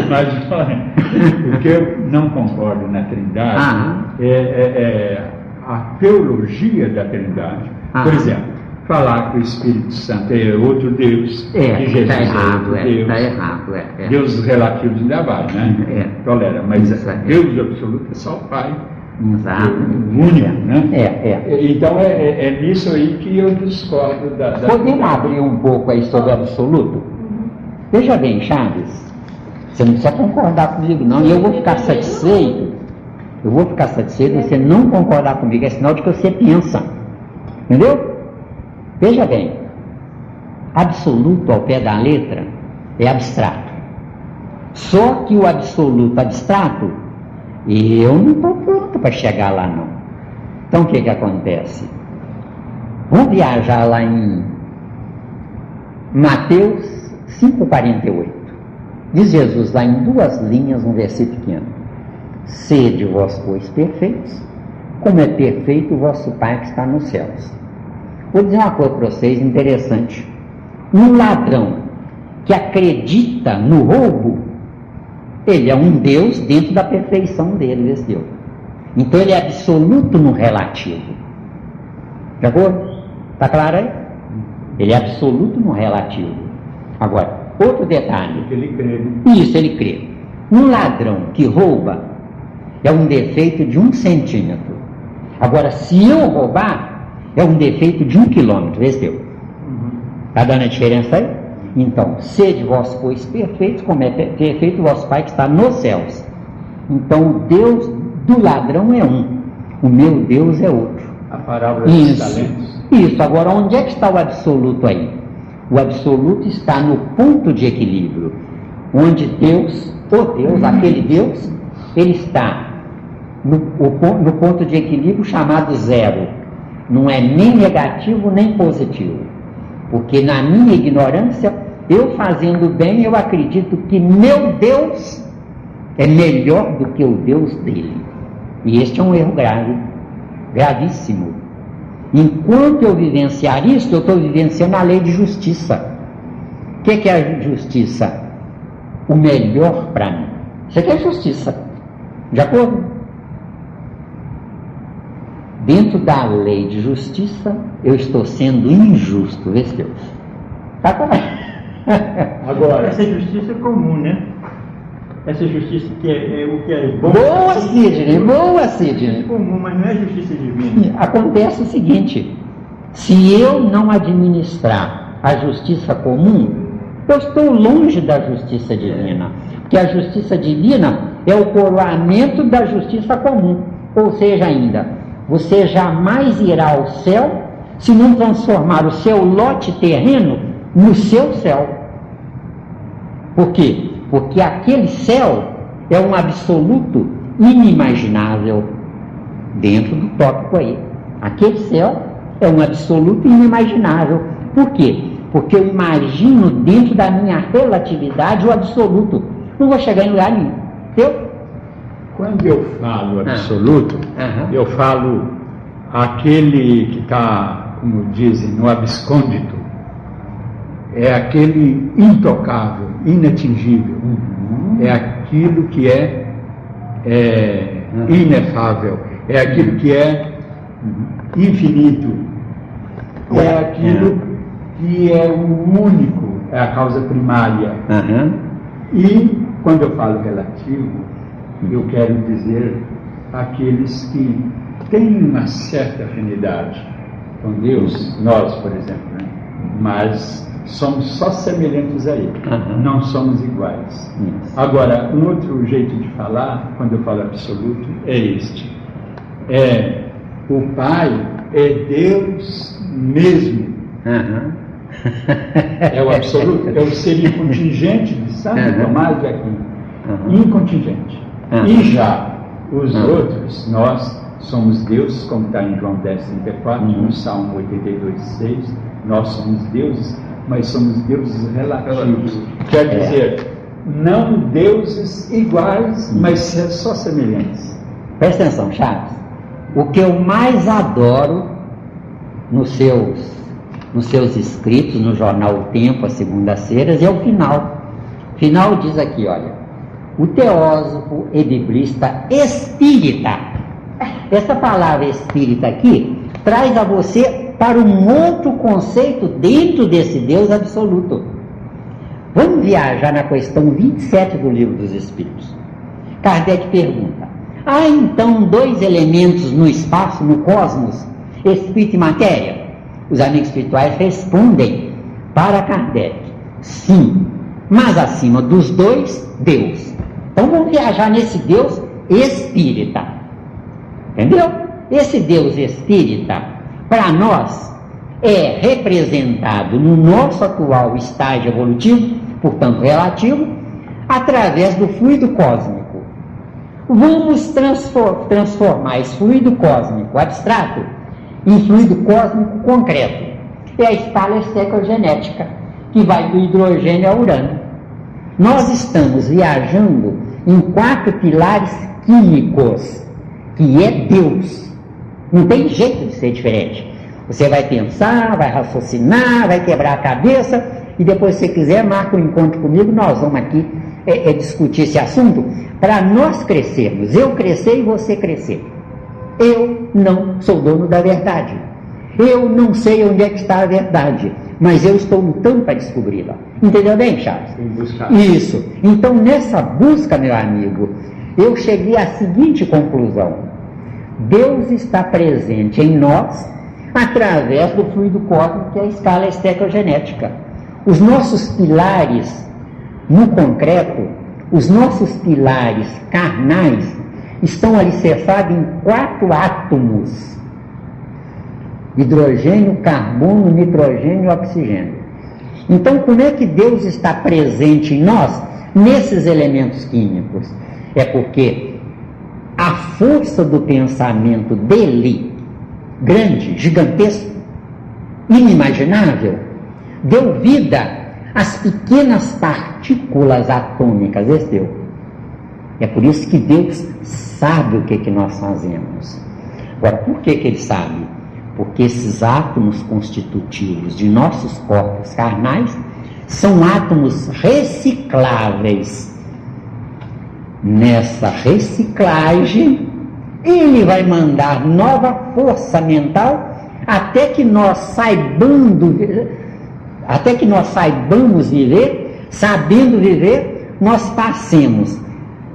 Mas olha, o que eu não concordo na Trindade é a teologia da Trindade. Por exemplo, falar que o Espírito Santo é outro Deus, que Jesus tá errado, é outro Deus. Está errado, Deus relativo ainda vai, né? Tolera, mas Deus absoluto é só o Pai. Exato. O único, né? Então é nisso aí que eu discordo da Podemos abrir um pouco aí sobre o absoluto? Veja bem, Chaves, você não precisa concordar comigo não, e eu vou ficar satisfeito. Eu vou ficar satisfeito se você não concordar comigo, é sinal de que você pensa. Entendeu? Veja bem, absoluto ao pé da letra é abstrato. Só que o absoluto abstrato, eu não estou pronto para chegar lá não. Então o que acontece? Vamos viajar lá em Mateus 5,48. Diz Jesus lá em 2 linhas, um versículo pequeno: sede vós, pois, perfeitos, como é perfeito o vosso Pai que está nos céus. Vou dizer uma coisa para vocês interessante. Um ladrão que acredita no roubo, ele é um Deus dentro da perfeição dele, esse Deus. Então ele é absoluto no relativo. De acordo? Está claro aí? Ele é absoluto no relativo. Agora, outro detalhe. Ele crê. Isso, ele crê. Um ladrão que rouba é um defeito de 1 centímetro. Agora, se eu roubar, é um defeito de 1 quilômetro, esse deu. Está dando a diferença aí? Então, sede vós, pois, perfeitos, como é perfeito o vosso Pai que está nos céus. Então, o Deus do ladrão é um, o meu Deus é outro. A parábola dos talentos. Isso, agora onde é que está o absoluto aí? O absoluto está no ponto de equilíbrio, onde Deus, aquele Deus, ele está no ponto de equilíbrio chamado zero. Não é nem negativo nem positivo, porque na minha ignorância, eu fazendo bem, eu acredito que meu Deus é melhor do que o Deus dele, e este é um erro grave, gravíssimo. Enquanto eu vivenciar isso, eu estou vivenciando a lei de justiça. O que é a justiça? O melhor para mim. Isso aqui é justiça, de acordo? Dentro da lei de justiça, eu estou sendo injusto, vê se Deus. Está correto. Agora, essa justiça é comum, né? Essa justiça que é o que é bom. Boa, Sidney, boa, Sidney. É comum, mas não é justiça divina. Acontece o seguinte: se eu não administrar a justiça comum, eu estou longe da justiça divina. Porque a justiça divina é o coroamento da justiça comum. Ou seja, ainda, você jamais irá ao céu se não transformar o seu lote terreno no seu céu. Por quê? Porque aquele céu é um absoluto inimaginável dentro do tópico aí. Aquele céu é um absoluto inimaginável. Por quê? Porque eu imagino dentro da minha relatividade o absoluto. Não vou chegar em lugar nenhum. Entendeu? Quando eu falo absoluto, eu falo aquele que está, como dizem, no abscôndito. É aquele intocável, inatingível. É aquilo que é inefável. É aquilo que é infinito. É aquilo que é o único, é a causa primária. E, quando eu falo relativo, eu quero dizer aqueles que têm uma certa afinidade com Deus, nós, por exemplo, né? Mas somos só semelhantes a Ele, não somos iguais. Agora, um outro jeito de falar, quando eu falo absoluto, é este: o Pai é Deus mesmo. É o absoluto, é o ser incontingente de Santo Tomás de Aquino, incontingente. E já os outros, nós somos deuses, como está em João 10,34, no Salmo 82,6, nós somos deuses mas somos deuses relativos. Quer dizer, não deuses iguais, mas só semelhantes. Presta atenção, Chaves. O que eu mais adoro nos seus escritos, no jornal O Tempo, às segundas-feiras, é o final. O final diz aqui, olha, o teósofo e biblista espírita. Essa palavra espírita aqui traz a você para um outro conceito dentro desse Deus absoluto. Vamos viajar na questão 27 do Livro dos Espíritos. Kardec pergunta: há então dois elementos no espaço, no cosmos, espírito e matéria? Os amigos espirituais respondem para Kardec: sim, mas acima dos dois, Deus. Então vamos viajar nesse Deus espírita. Entendeu? Esse Deus espírita, para nós, é representado no nosso atual estágio evolutivo, portanto relativo, através do fluido cósmico. Vamos transformar esse fluido cósmico abstrato em fluido cósmico concreto. É a escala estequiogenética, que vai do hidrogênio ao urânio. Nós estamos viajando em 4 pilares químicos, que é Deus. Não tem jeito de ser diferente. Você vai pensar, vai raciocinar, vai quebrar a cabeça, e depois, se você quiser, marca um encontro comigo, nós vamos aqui discutir esse assunto, para nós crescermos, eu crescer e você crescer. Eu não sou dono da verdade. Eu não sei onde é que está a verdade, mas eu estou lutando para descobri-la. Entendeu bem, Charles? Isso. Então, nessa busca, meu amigo, eu cheguei à seguinte conclusão: Deus está presente em nós através do fluido cósmico, que é a escala estequiogenética. Os nossos pilares no concreto, os nossos pilares carnais, estão alicerçados em 4 átomos: hidrogênio, carbono, nitrogênio e oxigênio. Então, como é que Deus está presente em nós nesses elementos químicos? É porque a força do pensamento dele, grande, gigantesco, inimaginável, deu vida às pequenas partículas atômicas. Esse deu. É por isso que Deus sabe o que nós fazemos. Agora, por que ele sabe? Porque esses átomos constitutivos de nossos corpos carnais são átomos recicláveis. Nessa reciclagem, ele vai mandar nova força mental até que nós saibamos viver, sabendo viver, nós passemos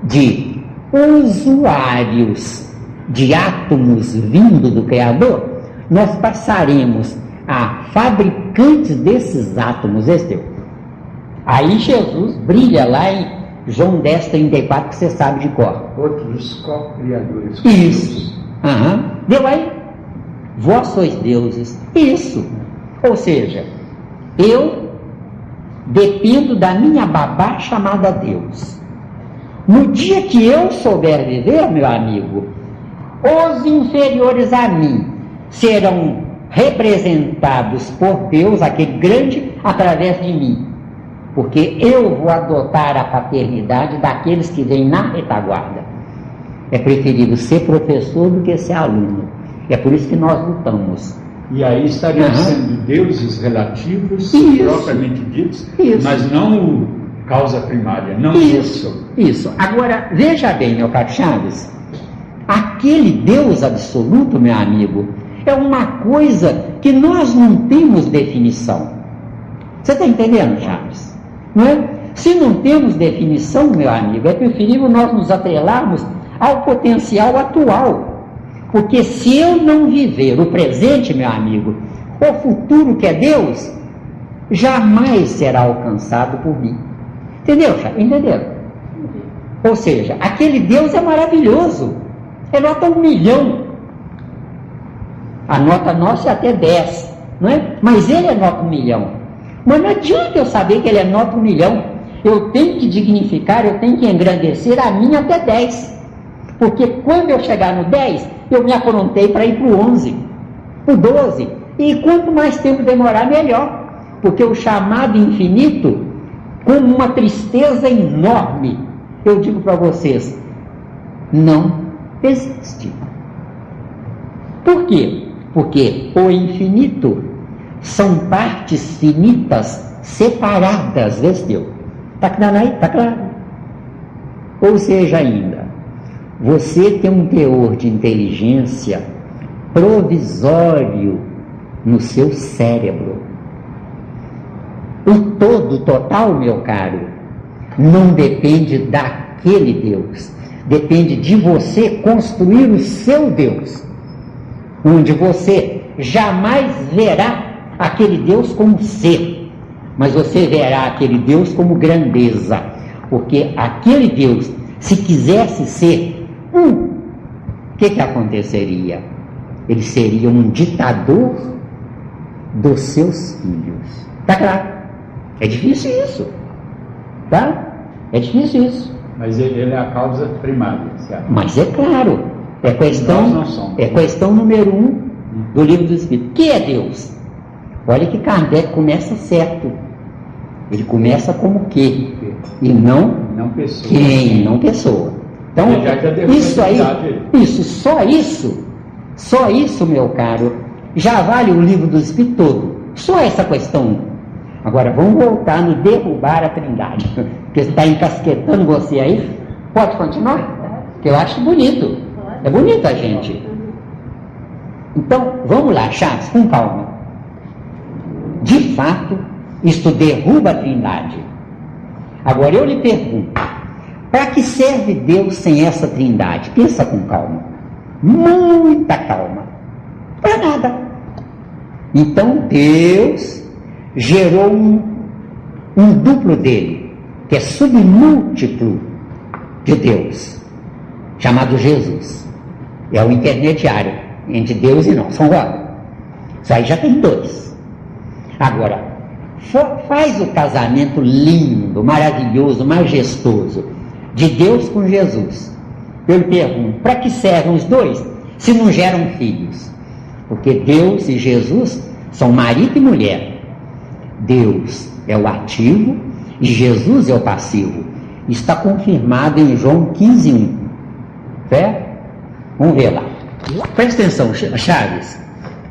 de usuários de átomos vindo do Criador, nós passaremos a fabricantes desses átomos. Aí Jesus brilha lá em João 10:34, que você sabe de cor. Outros co-criadores. Isso. Deu aí? Vós sois deuses. Isso. Ou seja, eu dependo da minha babá chamada Deus. No dia que eu souber viver, meu amigo, os inferiores a mim serão representados por Deus, aquele grande, através de mim. Porque eu vou adotar a paternidade daqueles que vêm na retaguarda. É preferível ser professor do que ser aluno. É por isso que nós lutamos. E aí estariam sendo deuses relativos, propriamente ditos, mas não causa primária, não isso. Isso. Agora, veja bem, meu caro Chaves, aquele Deus absoluto, meu amigo, é uma coisa que nós não temos definição. Você está entendendo, Chaves? Não é? Se não temos definição, meu amigo, é preferível nós nos atrelarmos ao potencial atual. Porque se eu não viver o presente, meu amigo, o futuro que é Deus, jamais será alcançado por mim. Entendeu, Chaves? Entendeu? Ou seja, aquele Deus é maravilhoso. É nota 1 milhão. A nota nossa é até 10, não é? Mas ele é nota 1 milhão. Mas não adianta eu saber que ele é nota 1 milhão. Eu tenho que dignificar, eu tenho que engrandecer a minha até 10. Porque quando eu chegar no 10, eu me aprontei para ir para o 11, para o 12. E quanto mais tempo demorar, melhor. porque o chamado infinito, com uma tristeza enorme, eu digo para vocês, não existe. Por quê? Porque o infinito são partes finitas separadas, vestiu? Está claro aí? Está claro? Ou seja, ainda, você tem um teor de inteligência provisório no seu cérebro. O todo, total, meu caro, não depende daquele Deus. Depende de você construir o seu Deus, onde você jamais verá aquele Deus como ser, mas você verá aquele Deus como grandeza, porque aquele Deus, se quisesse ser o que aconteceria? Ele seria um ditador dos seus filhos. Tá claro? É difícil isso, tá? É difícil isso. Mas ele é a causa primária, certo? Mas é claro, é questão número 1 do Livro dos Espíritos. O que é Deus? Olha que Kardec começa certo. Ele começa como que e não pessoa. Quem, não pessoa. Então, isso aí, só isso, meu caro, já vale o Livro dos Espíritos todo. Só essa questão. Agora, vamos voltar no derrubar a Trindade, porque está encasquetando você aí. Pode continuar? Que eu acho bonito. É bonito a gente. Então, vamos lá, Chaves, com calma. De fato, isto derruba a Trindade. Agora, eu lhe pergunto, para que serve Deus sem essa Trindade? Pensa com calma. Muita calma. Para nada. Então, Deus gerou um duplo dele, que é submúltiplo de Deus, chamado Jesus. É o intermediário entre Deus e nós. Concorda? Isso aí já tem 2. Agora, faz o casamento lindo, maravilhoso, majestoso, de Deus com Jesus. Eu pergunto, para que servem os 2 se não geram filhos? Porque Deus e Jesus são marido e mulher. Deus é o ativo e Jesus é o passivo. Está confirmado em João 15:1. Certo? Vamos ver lá. Presta atenção, Chaves.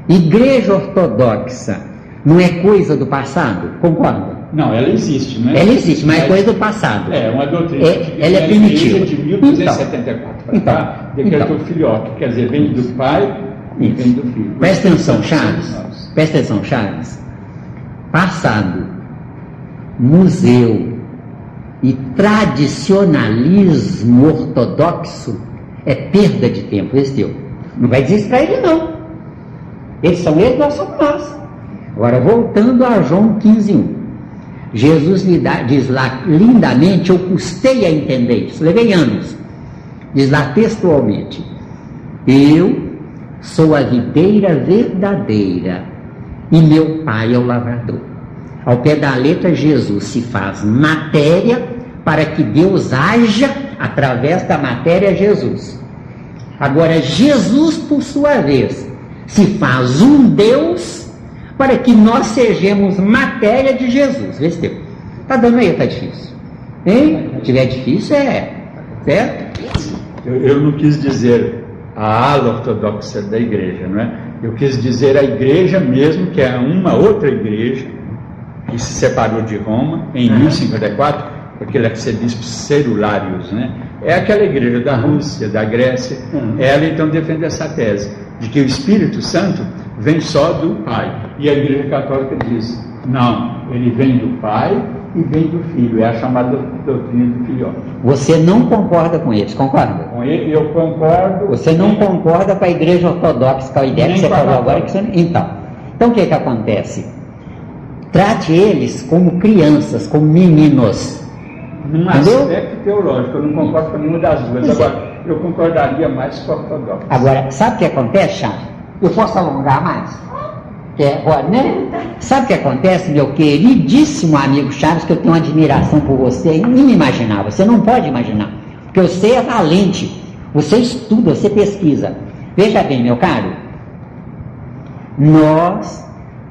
Igreja ortodoxa não é coisa do passado? Concorda? Não, ela existe, não é? Ela existe, mas é coisa do passado. É uma doutrina. Ela é primitiva. De 1274. Então, decretou filhote, quer dizer, vem do pai e vem do filho. Presta atenção, Chaves. Presta atenção, Chaves. Passado, museu e tradicionalismo ortodoxo é perda de tempo, esse teu. Não vai dizer isso para ele, não. Eles são eles, nós somos nós. Agora, voltando a João 15:1. Jesus diz lá lindamente, eu custei a entender isso, levei anos. Diz lá textualmente, eu sou a videira verdadeira e meu pai é o lavrador. Ao pé da letra, Jesus se faz matéria para que Deus haja através da matéria Jesus. Agora, Jesus, por sua vez, se faz um Deus para que nós sejamos matéria de Jesus. Vê se deu. Está dando aí, está difícil. Hein? Se tiver difícil, certo? Eu não quis dizer a ala ortodoxa da igreja, não é? Eu quis dizer a igreja mesmo, que é uma outra igreja que se separou de Roma em 1054, porque ele é arcebispo Cerulários, né? É aquela igreja da Rússia, da Grécia. Ela então defende essa tese de que o Espírito Santo vem só do Pai. E a Igreja Católica diz, não, ele vem do Pai e vem do Filho. É a chamada doutrina do filhote. Você não concorda com eles, concorda? Com ele eu concordo. Você não concorda com a Igreja Ortodoxa, com a ideia que você falou agora? Que você... Então o que acontece? Trate eles como crianças, como meninos. Num aspecto teológico, eu não concordo com nenhuma das duas. Agora, eu concordaria mais com a ortodoxa. Agora, sabe o que acontece, Charles? Eu posso alongar mais? Né? Sabe o que acontece, meu queridíssimo amigo Charles, que eu tenho uma admiração por você inimaginável. Você não pode imaginar. Porque você é valente. Você estuda, você pesquisa. Veja bem, meu caro. Nós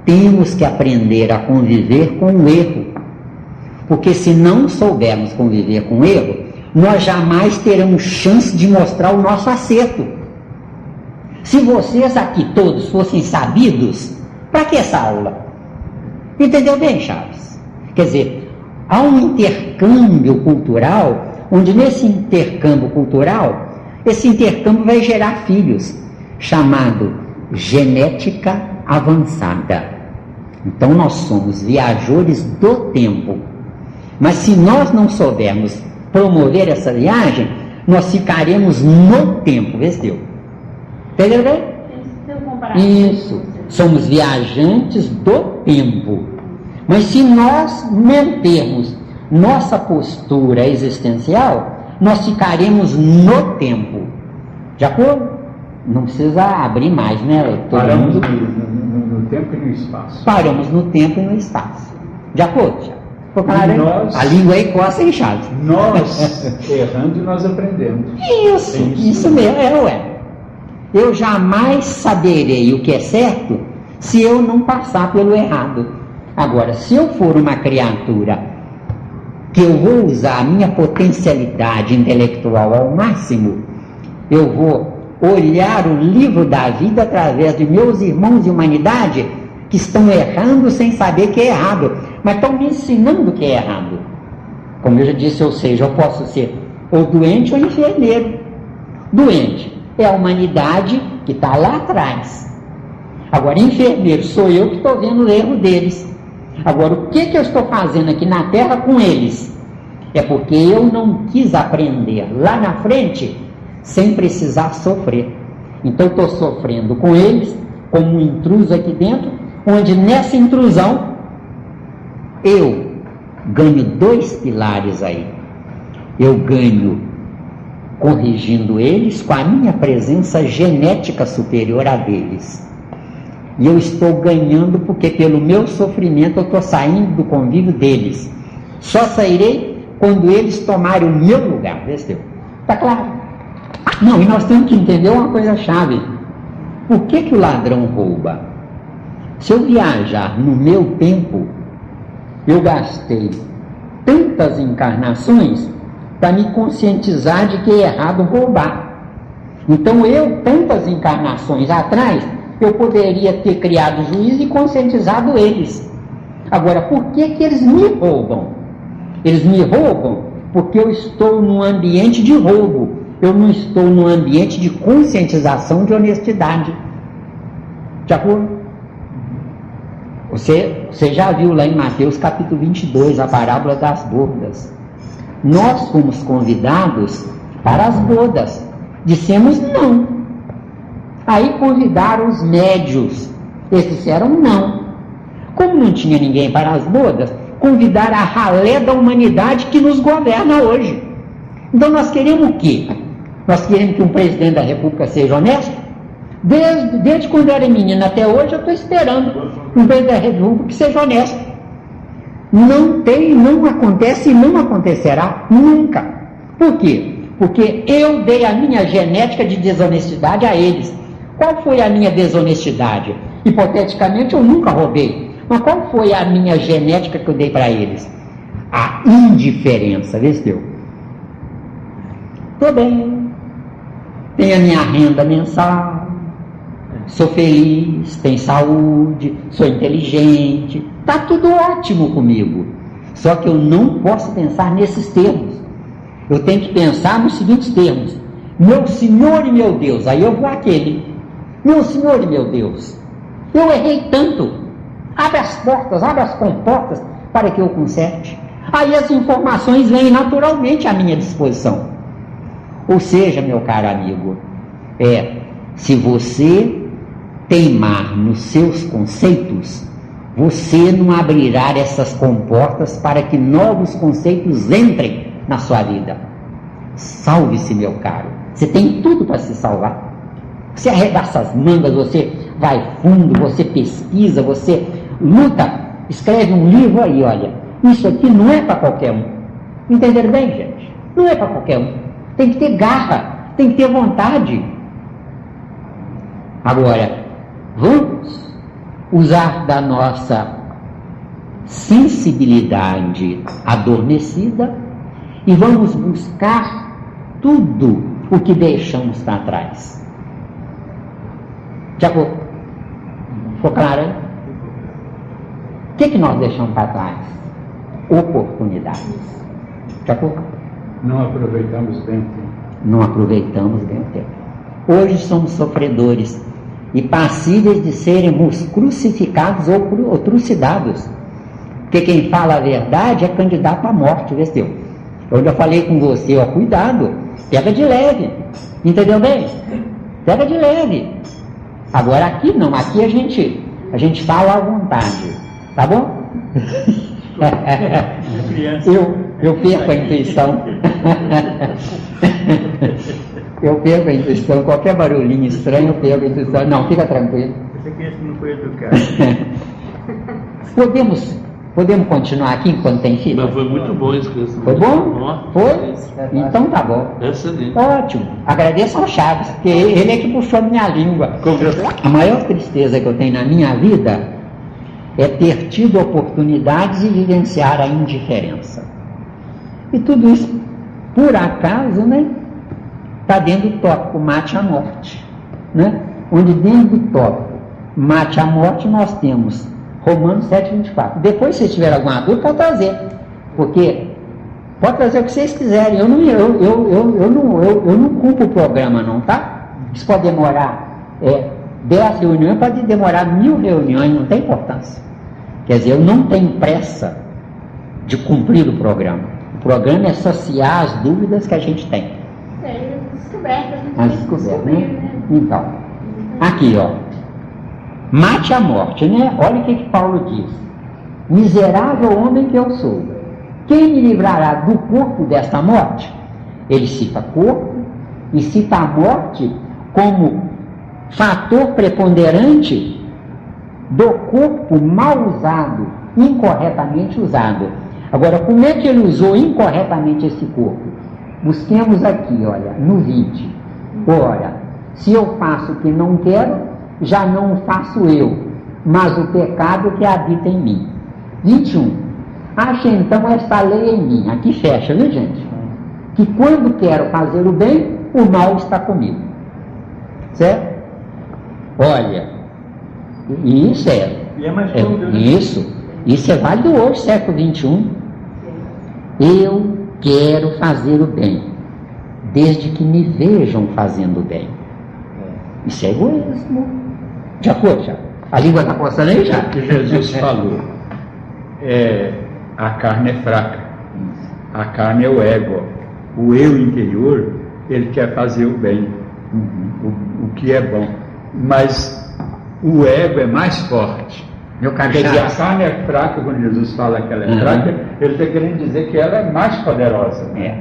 temos que aprender a conviver com o erro. Porque se não soubermos conviver com o erro, nós jamais teremos chance de mostrar o nosso acerto. Se vocês aqui todos fossem sabidos, para que essa aula? Entendeu bem, Chaves? Quer dizer, há um intercâmbio cultural, onde nesse intercâmbio cultural, esse intercâmbio vai gerar filhos, chamado genética avançada. Então nós somos viajores do tempo. Mas se nós não soubermos promover essa viagem, nós ficaremos no tempo, vê se deu. Entendeu bem? Isso. Somos viajantes do tempo. Mas se nós mantermos nossa postura existencial, nós ficaremos no tempo. De acordo? Não precisa abrir mais, né? Paramos no tempo e no espaço. Paramos no tempo e no espaço. De acordo, Thiago? Nós, a língua aí coça em Chaves. Nós, errando, nós aprendemos. Isso mesmo, ué. Eu jamais saberei o que é certo se eu não passar pelo errado. Agora, se eu for uma criatura que eu vou usar a minha potencialidade intelectual ao máximo, eu vou olhar o livro da vida através de meus irmãos de humanidade que estão errando sem saber que é errado, mas estão me ensinando que é errado. Como eu já disse, ou seja, eu posso ser ou doente ou enfermeiro. Doente é a humanidade que está lá atrás. Agora, enfermeiro sou eu que estou vendo o erro deles. Agora, o que eu estou fazendo aqui na Terra com eles? É porque eu não quis aprender lá na frente sem precisar sofrer. Então, estou sofrendo com eles como um intruso aqui dentro, onde nessa intrusão eu ganho 2 pilares aí. Eu ganho corrigindo eles com a minha presença genética superior a deles. E eu estou ganhando porque pelo meu sofrimento eu estou saindo do convívio deles. Só sairei quando eles tomarem o meu lugar. Está claro? Não, e nós temos que entender uma coisa chave. Por que o ladrão rouba? Se eu viajar no meu tempo, eu gastei tantas encarnações para me conscientizar de que é errado roubar. Então eu, tantas encarnações atrás, eu poderia ter criado juízo e conscientizado eles. Agora, por que eles me roubam? Eles me roubam porque eu estou num ambiente de roubo. Eu não estou num ambiente de conscientização de honestidade. De acordo? Você já viu lá em Mateus capítulo 22, a parábola das bodas. Nós fomos convidados para as bodas. Dissemos não. Aí convidaram os médios. Eles disseram não. Como não tinha ninguém para as bodas, convidaram a ralé da humanidade que nos governa hoje. Então nós queremos o quê? Nós queremos que um presidente da República seja honesto? Desde quando eu era menina até hoje, eu estou esperando um presidente da República que seja honesto. Não tem, não acontece e não acontecerá nunca. Por quê? Porque eu dei a minha genética de desonestidade a eles. Qual foi a minha desonestidade? Hipoteticamente, eu nunca roubei. Mas qual foi a minha genética que eu dei para eles? A indiferença, vê se deu. Estou bem. Tenho a minha renda mensal. Sou feliz, tenho saúde, sou inteligente. Está tudo ótimo comigo. Só que eu não posso pensar nesses termos. Eu tenho que pensar nos seguintes termos. Meu Senhor e meu Deus. Aí eu vou àquele. Meu Senhor e meu Deus, eu errei tanto. Abre as portas, abre as comportas para que eu conserte. Aí as informações vêm naturalmente à minha disposição. Ou seja, meu caro amigo, se você teimar nos seus conceitos, você não abrirá essas comportas para que novos conceitos entrem na sua vida. Salve-se, meu caro. Você tem tudo para se salvar. Você arregaça as mangas, você vai fundo, você pesquisa, você luta, escreve um livro aí, olha. Isso aqui não é para qualquer um. Entenderam bem, gente? Não é para qualquer um. Tem que ter garra, tem que ter vontade. Agora, vamos usar da nossa sensibilidade adormecida e vamos buscar tudo o que deixamos para trás. De acordo? Ficou claro, hein? O que nós deixamos para trás? Oportunidades. De acordo? Não aproveitamos bem o tempo. Não aproveitamos bem o tempo. Hoje somos sofredores e passíveis de sermos crucificados ou trucidados. Porque quem fala a verdade é candidato à morte, vê se eu já falei com você, ó, cuidado, pega de leve, entendeu bem? Pega de leve. Agora aqui não, aqui a gente fala à vontade, tá bom? Eu perco a intuição. Eu perco a intuição, qualquer barulhinho estranho eu perco a intuição. Não, fica tranquilo. Essa criança não foi educada. Podemos continuar aqui enquanto tem filho? Mas foi muito bom isso. Foi bom? Foi? Então tá bom. Excelente. Ótimo. Agradeço ao Chaves, porque ele é que puxou minha língua. A maior tristeza que eu tenho na minha vida é ter tido oportunidades de vivenciar a indiferença. E tudo isso, por acaso, né? Está dentro do tópico Mate a Morte, né? Onde dentro do tópico Mate a Morte nós temos Romanos 7,24. Depois, se tiver alguma dúvida, pode trazer. Porque pode trazer o que vocês quiserem. Eu não cumpro o programa, não, tá? Isso pode demorar 10 reuniões, pode demorar 1000 reuniões, não tem importância. Quer dizer, eu não tenho pressa de cumprir o programa. O programa é associar as dúvidas que a gente tem. As descobertas, né? Então, aqui, ó. Mate a morte, né? Olha o que Paulo diz. Miserável homem que eu sou, quem me livrará do corpo desta morte? Ele cita corpo e cita a morte como fator preponderante do corpo mal usado, incorretamente usado. Agora, como é que ele usou incorretamente esse corpo? Busquemos aqui, olha, no 20. Ora, se eu faço o que não quero, já não o faço eu, mas o pecado que habita em mim. 21. Acha então esta lei em mim, aqui fecha, viu gente? Que quando quero fazer o bem, o mal está comigo. Certo? Olha, isso isso é válido hoje, século XXI. Eu quero fazer o bem, desde que me vejam fazendo o bem. Isso é egoísmo. De acordo, já? A língua está coçando aí já? Que Jesus falou. A carne é fraca. A carne é o ego. O eu interior, ele quer fazer o bem. O que é bom. Mas o ego é mais forte. Meu caro Quer dizer, a carne é fraca, quando Jesus fala que ela é fraca, ele está querendo dizer que ela é mais poderosa. Meu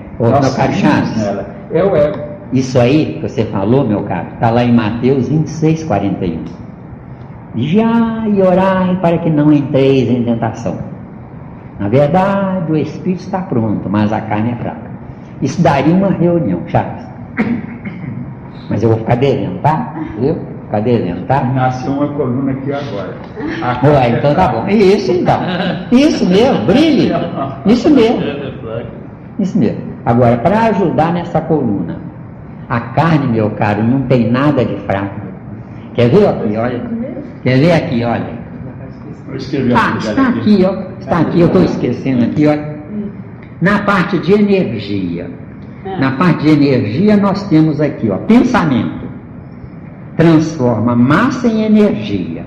caro Chaves, é o ego. Isso aí que você falou, meu caro, está lá em Mateus 26:41. Vigiai e orai para que não entreis em tentação. Na verdade, o espírito está pronto, mas a carne é fraca. Isso daria uma reunião, Chaves. Mas eu vou ficar devendo, tá? Viu? Ficar devendo, tá? Nasceu uma coluna aqui agora. Então tá bom. Isso então. Isso mesmo, brilhe. Isso mesmo. Isso mesmo. Agora, para ajudar nessa coluna, a carne, meu caro, não tem nada de fraco. Quer ver aqui, olha? Quer ver aqui, olha? Está aqui, ó. Está aqui, eu estou esquecendo aqui, olha. Na parte de energia. Na parte de energia nós temos aqui, ó, pensamento. Transforma massa em energia,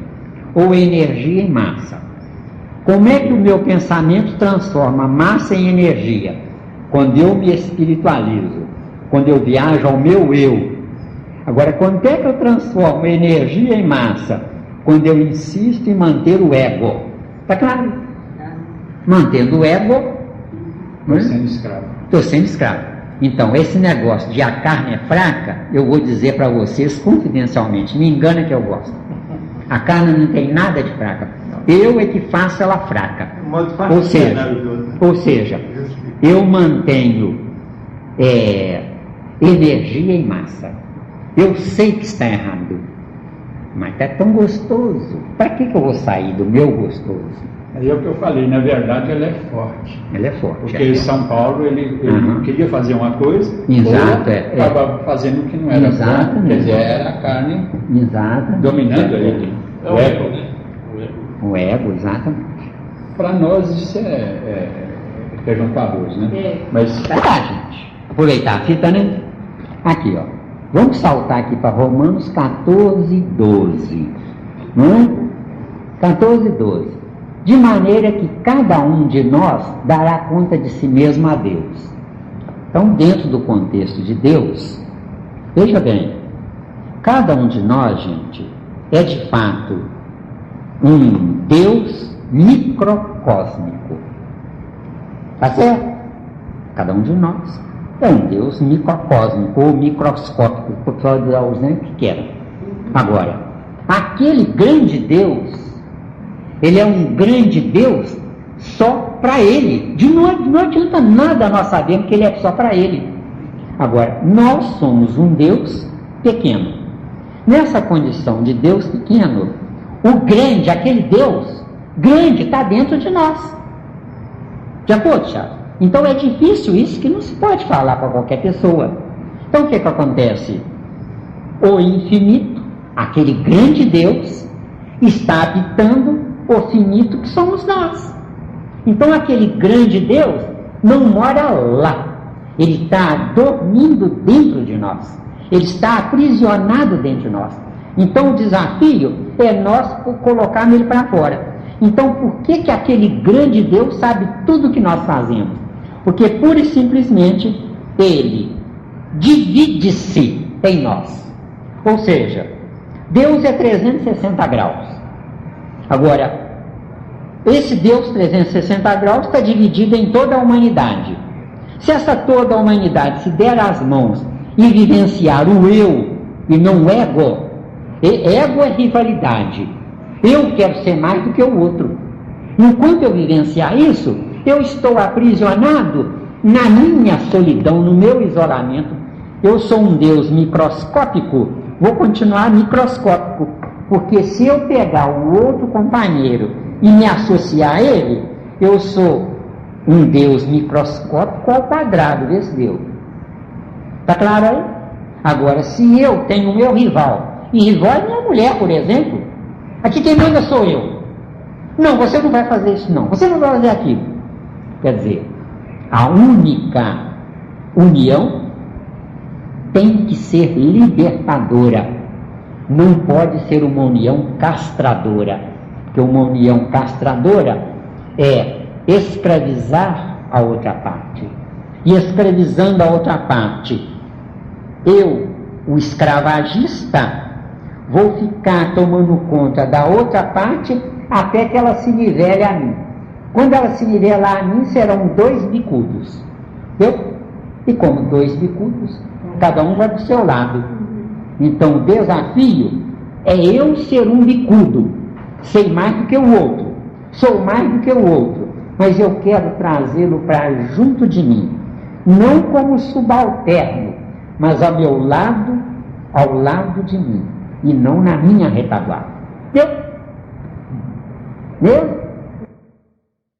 ou energia em massa. Como é que o meu pensamento transforma massa em energia? Quando eu me espiritualizo, quando eu viajo ao meu eu. Agora, quando é que eu transformo energia em massa? Quando eu insisto em manter o ego. Está claro? Mantendo o ego, estou sendo escravo. Estou sendo escravo. Então, esse negócio de a carne é fraca, eu vou dizer para vocês confidencialmente, me engana que eu gosto. A carne não tem nada de fraca. Eu é que faço ela fraca. Ou seja, eu mantenho energia em massa. Eu sei que está errado. Mas tá tão gostoso. Para que eu vou sair do meu gostoso? Aí é o que eu falei, na verdade ela é forte. Ela é forte. Porque São Paulo, ele queria fazer uma coisa, exato, estava fazendo o que não era exato, quer dizer, era a carne exato, dominando ele. É o ego, né? O ego, exatamente. Para nós isso é feijão com arroz, né? Mas Tá, gente. Aproveitar a fita, né? Aqui, ó. Vamos saltar aqui para Romanos 14, 12. 14, 12. De maneira que cada um de nós dará conta de si mesmo a Deus. Então, dentro do contexto de Deus, veja bem, cada um de nós, gente, é de fato um Deus microcósmico. Tá certo? Cada um de nós é um Deus microcósmico ou microscópico, pode usar o exemplo que quer. Agora, aquele grande Deus, ele é um grande Deus só para ele. Não adianta nada nós sabermos que ele é só para ele. Agora, nós somos um Deus pequeno. Nessa condição de Deus pequeno, o grande, aquele Deus grande, está dentro de nós. De acordo, Thiago? Então é difícil isso, que não se pode falar para qualquer pessoa. Então o que acontece? O infinito, aquele grande Deus, está habitando o finito que somos nós. Então aquele grande Deus não mora lá, ele está dormindo dentro de nós, ele está aprisionado dentro de nós. Então o desafio é nós colocarmos ele para fora. Então por que aquele grande Deus sabe tudo o que nós fazemos? Porque pura e simplesmente ele divide-se em nós. Ou seja, Deus é 360 graus. Agora, esse Deus 360 graus está dividido em toda a humanidade. Se essa toda a humanidade se der as mãos e vivenciar o eu e não o ego, ego é rivalidade. Eu quero ser mais do que o outro. Enquanto eu vivenciar isso, eu estou aprisionado na minha solidão, no meu isolamento. Eu sou um Deus microscópico, vou continuar microscópico, porque se eu pegar o outro companheiro e me associar a ele, eu sou um Deus microscópico ao quadrado desse Deus. Está claro aí? Agora, se eu tenho o meu rival, e rival é minha mulher, por exemplo, aqui quem manda sou eu. Não, você não vai fazer isso não, você não vai fazer aquilo. Quer dizer, a única união tem que ser libertadora, não pode ser uma união castradora, porque uma união castradora é escravizar a outra parte, e escravizando a outra parte, eu, o escravagista, vou ficar tomando conta da outra parte até que ela se nivele a mim. Quando ela se nivelar a mim, serão 2 bicudos. Entendeu? E como 2 bicudos, cada um vai para o seu lado. Então o desafio é eu ser um bicudo, sei mais do que o outro, sou mais do que o outro, mas eu quero trazê-lo para junto de mim, não como subalterno, mas ao meu lado, ao lado de mim, e não na minha retaguarda. Entendeu?